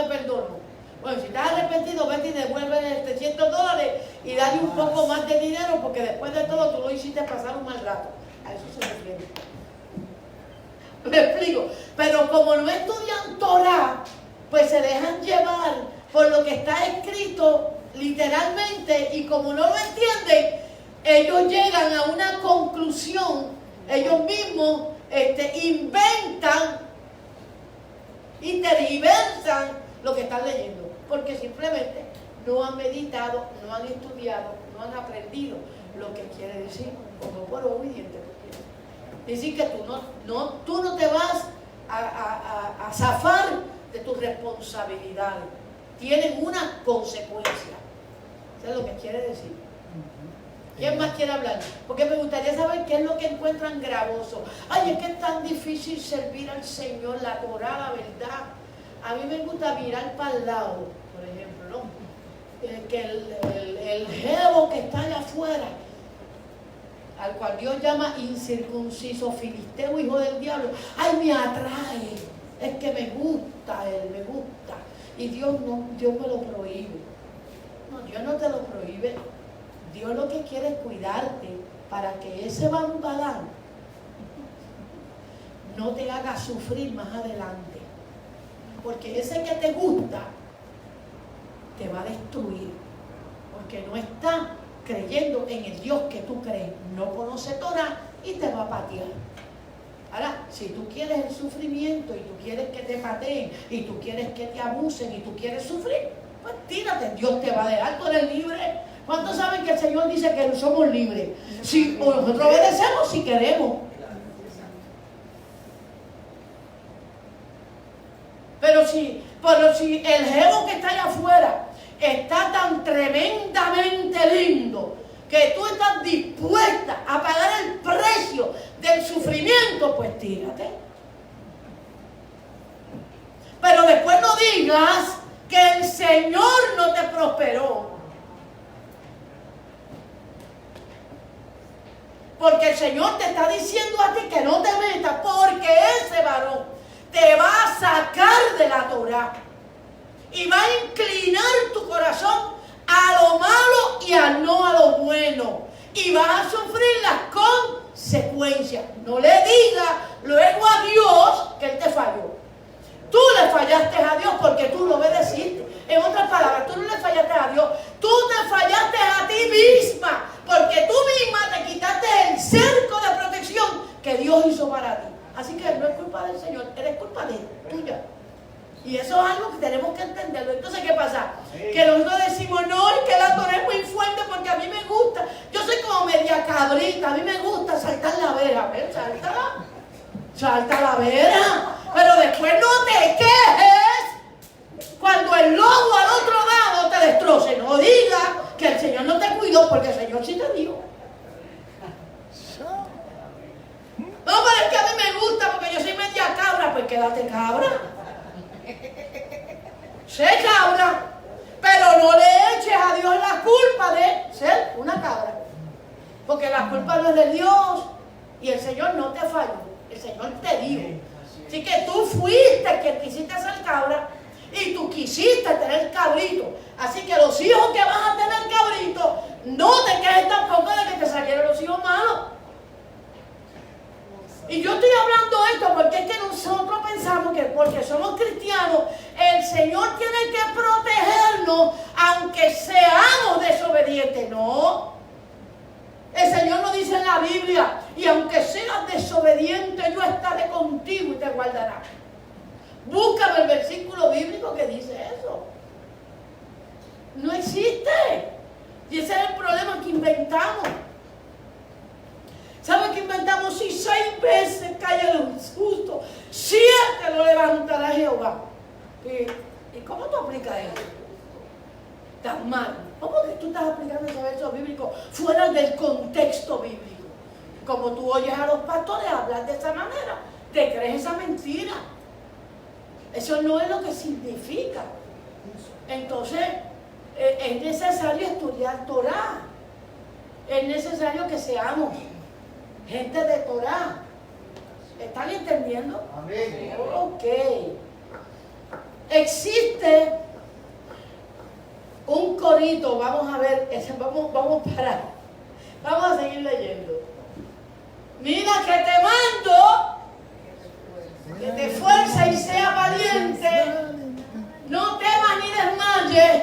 perdonó. Bueno, si estás arrepentido, vete y devuélvele $300 y dale un poco más de dinero, porque después de todo tú lo hiciste pasar un mal rato. A eso se refiere. Me explico. Pero como no estudian Torah, pues se dejan llevar por lo que está escrito literalmente, y como no lo entienden, ellos llegan a una conclusión, ellos mismos inventan y tergiversan lo que están leyendo, porque simplemente no han meditado, no han estudiado, no han aprendido lo que quiere decir ojo por ojo y diente por diente. Es decir, que tú no te vas a zafar de tus responsabilidades. Tienen una consecuencia. ¿Sabes lo que quiere decir? ¿Quién más quiere hablar? Porque me gustaría saber qué es lo que encuentran gravoso. Ay, es que es tan difícil servir al Señor, la Torá, la verdad. A mí me gusta mirar para el lado, por ejemplo, ¿no? Que el jevo que está allá afuera, al cual Dios llama incircunciso, filisteo, hijo del diablo, ay, me atrae, es que me gusta él, me gusta. Y Dios me lo prohíbe. No, Dios no te lo prohíbe. Dios lo que quiere es cuidarte para que ese bambalán no te haga sufrir más adelante. Porque ese que te gusta te va a destruir. Porque no está creyendo en el Dios que tú crees. No conoce Torah y te va a patear. Ahora, si tú quieres el sufrimiento y tú quieres que te pateen y tú quieres que te abusen y tú quieres sufrir, pues tírate, Dios te va a dejar, tú eres libre. ¿Cuántos saben que el Señor dice que somos libres? Si nosotros obedecemos, si queremos. Pero si el jevo que está allá afuera está tan tremendamente lindo que tú estás dispuesta a pagar el precio del sufrimiento, pues tírate. Pero después no digas que el Señor no te prosperó. Porque el Señor te está diciendo a ti que no te metas, porque ese varón te va a sacar de la Torá y va a inclinar tu corazón a lo malo y a no a lo bueno. Y vas a sufrir las consecuencias. No le digas luego a Dios que Él te falló. Tú le fallaste a Dios porque tú lo obedeciste. En otras palabras, tú no le fallaste a Dios, tú te fallaste a ti misma, porque tú misma te quitaste el cerco de protección que Dios hizo para ti. Así que no es culpa del Señor, eres culpa de tuya. Y eso es algo que tenemos que entenderlo. Entonces, ¿qué pasa? Que nosotros decimos, no, es que la Torá es muy fuerte porque a mí me gusta. Yo soy como media cabrita, a mí me gusta saltar la vera. A ver, salta la vera. Pero después no te quejes cuando el lobo al otro lado te destroce. No digas que el Señor no te cuidó porque el Señor sí te dio. No, pero es que a mí me gusta porque yo soy media cabra. Pues quédate cabra. Sé cabra, pero no le eches a Dios la culpa de ser una cabra. Porque la culpa no es de Dios y el Señor no te falló, el Señor te dio. Así que tú fuiste quien quisiste ser cabra y tú quisiste tener cabrito. Así que los hijos que vas a tener cabrito, no te quejes tampoco de que te salieron los hijos malos. Y yo estoy hablando esto porque es que nosotros pensamos que porque somos cristianos, el Señor tiene que protegernos aunque seamos desobedientes. No. El Señor nos dice en la Biblia, y aunque seas desobediente, yo estaré contigo y te guardaré. Búscame el versículo bíblico que dice eso. No existe. Y ese es el problema que inventamos. ¿Sabe qué inventamos? Si 6 veces cae el justo, 7 lo levantará Jehová. ¿Y cómo tú aplicas eso? Tan mal. ¿Cómo que tú estás aplicando esos versos bíblicos fuera del contexto bíblico? Como tú oyes a los pastores hablar de esa manera, te crees esa mentira. Eso no es lo que significa. Entonces, es necesario estudiar Torah. Es necesario que seamos gente de Torah. ¿Están entendiendo? Amén. Ok. Existe un corito, vamos a ver, vamos a parar. Vamos a seguir leyendo. Mira que te mando, que te fuerza y sea valiente. No temas ni desmayes,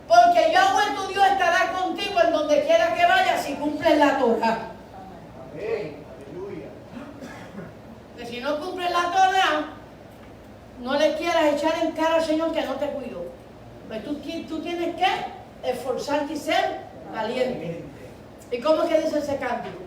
porque Yahweh tu Dios estará contigo en donde quiera que vayas y cumples la Torah. Aleluya. Que si no cumples la Torah, no le quieras echar en cara al Señor que no te cuidó. Pues tú tienes que esforzarte y ser valiente. ¿Y cómo es que dice ese cántico?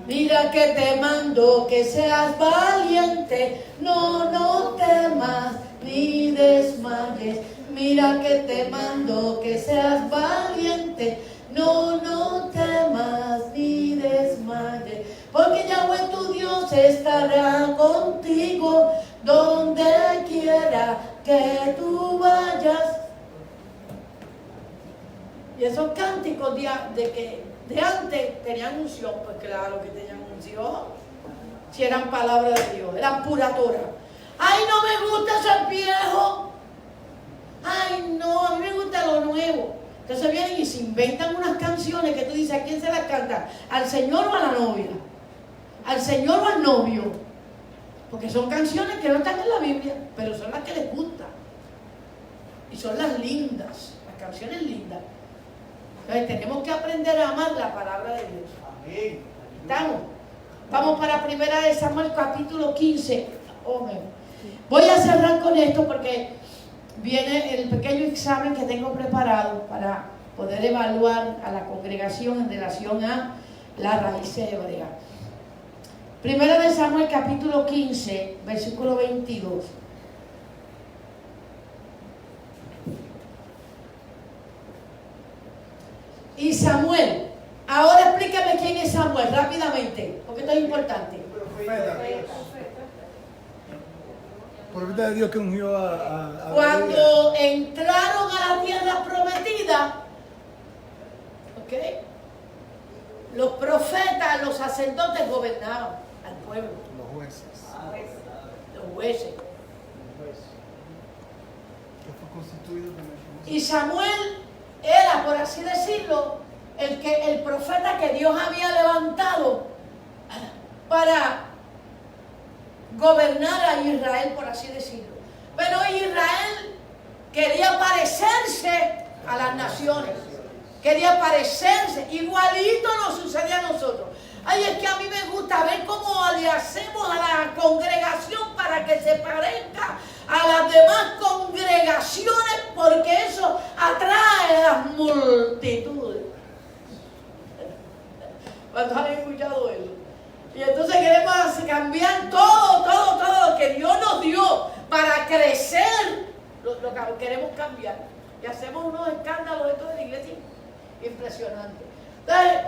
Mira que te mando que seas valiente, no temas ni desmayes. Mira que te mando que seas valiente, no temas ni desmayes. Porque Yahweh tu Dios estará contigo donde quiera que tú vayas. Y esos cánticos de antes tenían unción, pues claro que tenían unción. Si eran palabras de Dios, eran pura Torah. Ay, no me gusta ser viejo. Ay, no, a mí me gusta lo nuevo. Entonces vienen y se inventan unas canciones que tú dices, ¿a quién se las canta? ¿Al Señor o a la novia? ¿Al Señor o al novio? Porque son canciones que no están en la Biblia, pero son las que les gustan. Y son las lindas, las canciones lindas. Entonces tenemos que aprender a amar la palabra de Dios. Amén. ¿Estamos? Vamos para 1 Samuel capítulo 15. Voy a cerrar con esto porque viene el pequeño examen que tengo preparado para poder evaluar a la congregación en relación a la raíz hebrea. 1 Samuel capítulo 15, versículo 22. Y Samuel, ahora explícame quién es Samuel rápidamente, porque esto es importante. Profeta de Dios que ungió a Cuando entraron a la tierra prometida, ¿ok? Los profetas, los sacerdotes gobernaban al pueblo. los jueces. Los jueces. Que fue constituido Y Samuel era, por así decirlo, el profeta que Dios había levantado para gobernar a Israel, por así decirlo. Pero Israel quería parecerse a las naciones. Quería parecerse. Igualito nos sucedía a nosotros. Ay, es que a mí me gusta ver cómo le hacemos a la congregación para que se parezca a las demás congregaciones, porque eso atrae a las multitudes. ¿Cuántos han escuchado eso? Y entonces queremos cambiar todo lo que Dios nos dio para crecer. Lo queremos cambiar. Y hacemos unos escándalos dentro de la iglesia impresionantes. Entonces,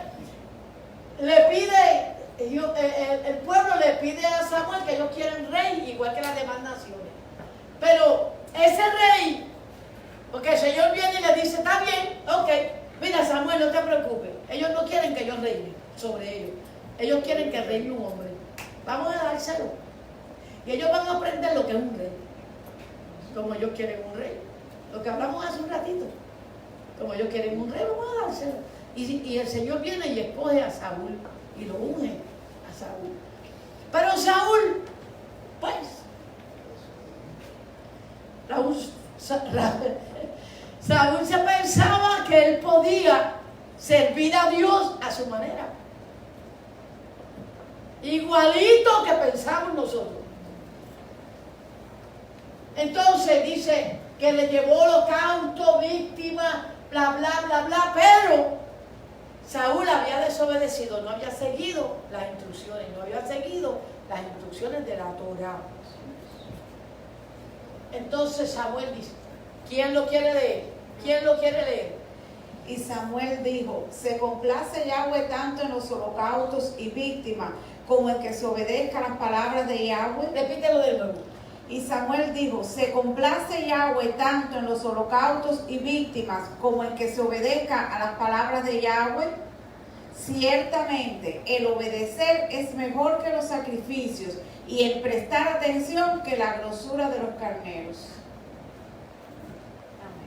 el pueblo le pide a Samuel que ellos quieren rey, igual que las demás naciones. Pero ese rey, porque el Señor viene y le dice, está bien, ok, mira Samuel, no te preocupes. Ellos no quieren que yo reine sobre ellos. Ellos quieren que reine un hombre. Vamos a dárselo. Y ellos van a aprender lo que es un rey. Como ellos quieren un rey. Lo que hablamos hace un ratito. Como ellos quieren un rey, vamos a dárselo. Y el Señor viene y escoge a Saúl. Y lo unge a Saúl. Pero Saúl, pues, Saúl se pensaba que él podía servir a Dios a su manera. Igualito que pensamos nosotros. Entonces dice que le llevó holocausto, víctima, bla, bla, bla, bla, pero Saúl había desobedecido, no había seguido las instrucciones, no había seguido las instrucciones de la Torá. Entonces Samuel dice, ¿quién lo quiere leer? ¿Quién lo quiere leer? Y Samuel dijo, se complace Yahweh tanto en los holocaustos y víctimas como en que se obedezca las palabras de Yahweh. Repítelo de nuevo. Y Samuel dijo, se complace Yahweh tanto en los holocaustos y víctimas como en que se obedezca a las palabras de Yahweh. Ciertamente, el obedecer es mejor que los sacrificios y el prestar atención que la grosura de los carneros.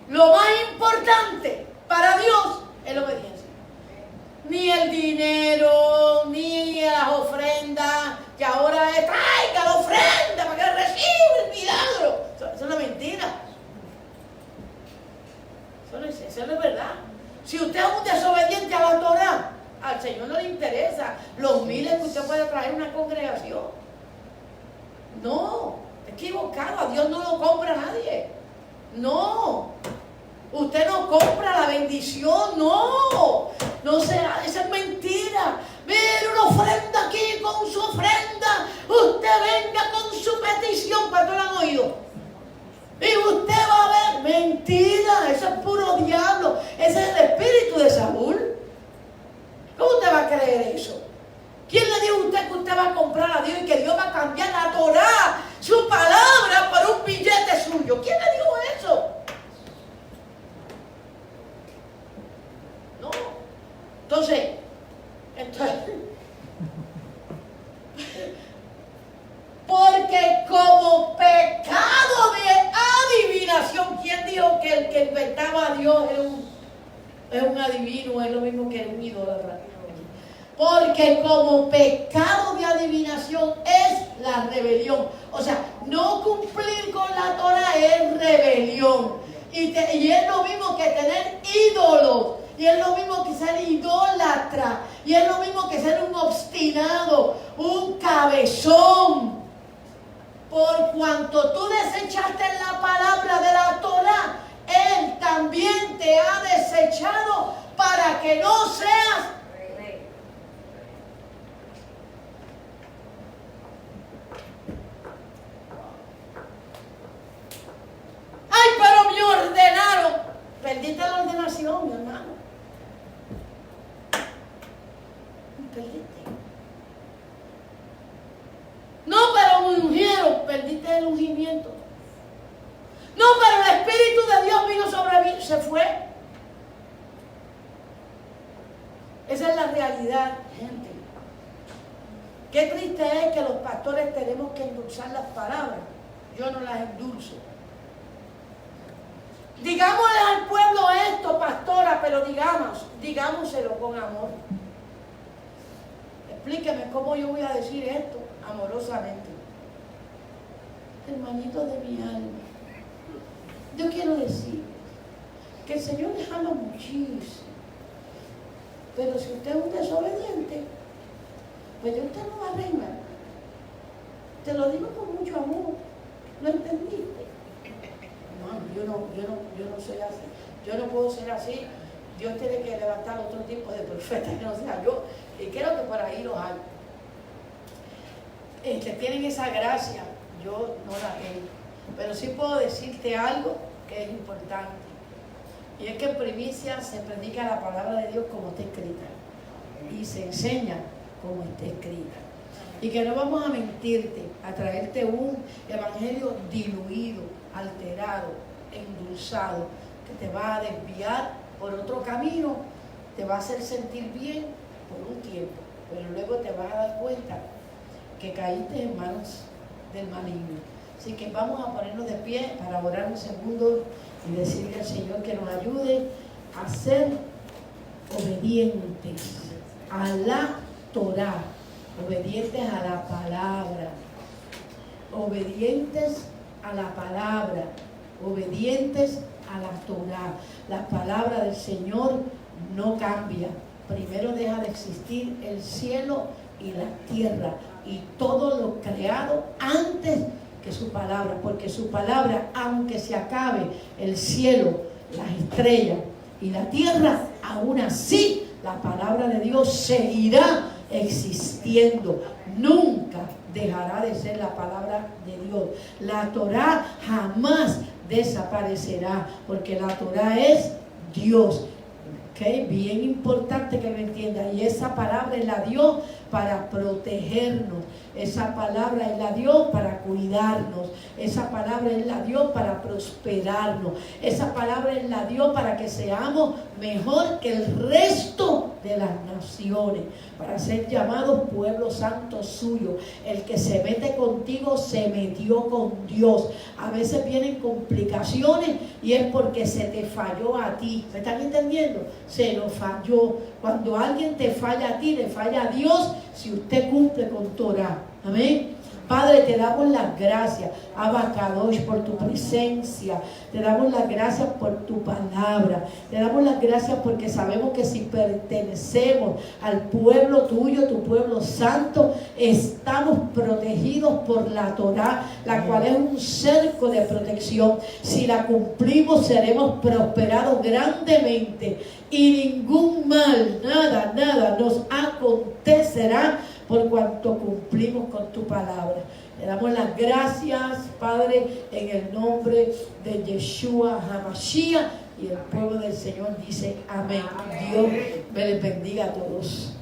Lo más importante para Dios es la obediencia. Ni el dinero, ni las ofrendas, que ahora es traiga la ofrenda para que reciba el milagro. Eso es una mentira. Eso no es verdad. Si usted es un desobediente a la Torá, al Señor no le interesa los miles que usted puede traer a una congregación. No, equivocado. A Dios no lo compra nadie. No. Usted no compra la bendición, no sea, esa es mentira. Mira una ofrenda Mentira, eso es puro diablo. Ese es el espíritu de Saúl. ¿Cómo usted va a creer eso? ¿Quién le dijo a usted que usted va a comprar a Dios y que Dios va a cambiar la Torá, su palabra, por un billete suyo? ¿Quién le dijo eso? No. Entonces, porque como pecado de adivinación, ¿quién dijo que el que inventaba a Dios es un adivino, es lo mismo que un idólatra? Porque como pecado de adivinación es la rebelión. O sea, no cumplir con la Torah es rebelión. Y es lo mismo que tener ídolos. Y es lo mismo que ser idólatra. Y es lo mismo que ser un obstinado, un cabezón. Por cuanto tú desechaste la palabra de la Torah, Él también te ha desechado para que no seas. Ay, pero me ordenaron. Perdiste la ordenación, mi hermano. Perdiste. No, pero me ungieron. Perdiste el ungimiento. No, pero el Espíritu de Dios vino sobre mí. Se fue. Esa es la realidad, gente. Qué triste es que los pastores tenemos que endulzar las palabras. Yo no las endulzo. Digámosle al pueblo esto, pastora, pero digámoselo con amor. Explíqueme cómo yo voy a decir esto amorosamente. Hermanito de mi alma, yo quiero decir que el Señor les ama muchísimo, pero si usted es un desobediente, pues yo usted no va a reinar. Te lo digo con mucho amor. ¿Lo entendiste? No, yo no soy así. Yo no puedo ser así. Dios tiene que levantar otro tipo de profetas que no sea yo. Y creo que por ahí los hay. Que tienen esa gracia, yo no la tengo. Pero sí puedo decirte algo que es importante. Y es que en primicia se predica la palabra de Dios como está escrita. Y se enseña como está escrita. Y que no vamos a mentirte, a traerte un evangelio diluido, alterado, endulzado, que te va a desviar por otro camino, te va a hacer sentir bien por un tiempo, pero luego te vas a dar cuenta que caíste en manos del maligno. Así que vamos a ponernos de pie para orar un segundo y decirle al Señor que nos ayude a ser obedientes a la Torá, obedientes a la palabra, obedientes a la palabra, obedientes a la Torá. La palabra del Señor no cambia. Primero deja de existir el cielo y la tierra y todo lo creado antes que su palabra, porque su palabra, aunque se acabe el cielo, las estrellas y la tierra, aún así la palabra de Dios seguirá existiendo. Nunca dejará de ser la palabra de Dios. La Torá jamás desaparecerá, porque la Torá es Dios. ¿Okay? Bien importante que lo entienda. Y esa palabra Él la dio para protegernos. Esa palabra Él la dio para cuidarnos. Esa palabra Él la dio para prosperarnos. Esa palabra Él la dio para que seamos mejor que el resto de las naciones, para ser llamados pueblo santo suyo. El que se mete contigo se metió con Dios. A veces vienen complicaciones y es porque se te falló a ti. ¿Me están entendiendo? Se lo falló. Cuando alguien te falla a ti, le falla a Dios si usted cumple con Torah. Amén. Padre, te damos las gracias, Abba Kadosh, por tu presencia. Te damos las gracias por tu palabra. Te damos las gracias porque sabemos que si pertenecemos al pueblo tuyo, tu pueblo santo, estamos protegidos por la Torá, la cual es un cerco de protección. Si la cumplimos, seremos prosperados grandemente y ningún mal, nada nos acontecerá por cuanto cumplimos con tu palabra. Le damos las gracias, Padre, en el nombre de Yeshua HaMashiach. Y el pueblo del Señor dice amén. Dios me les bendiga a todos.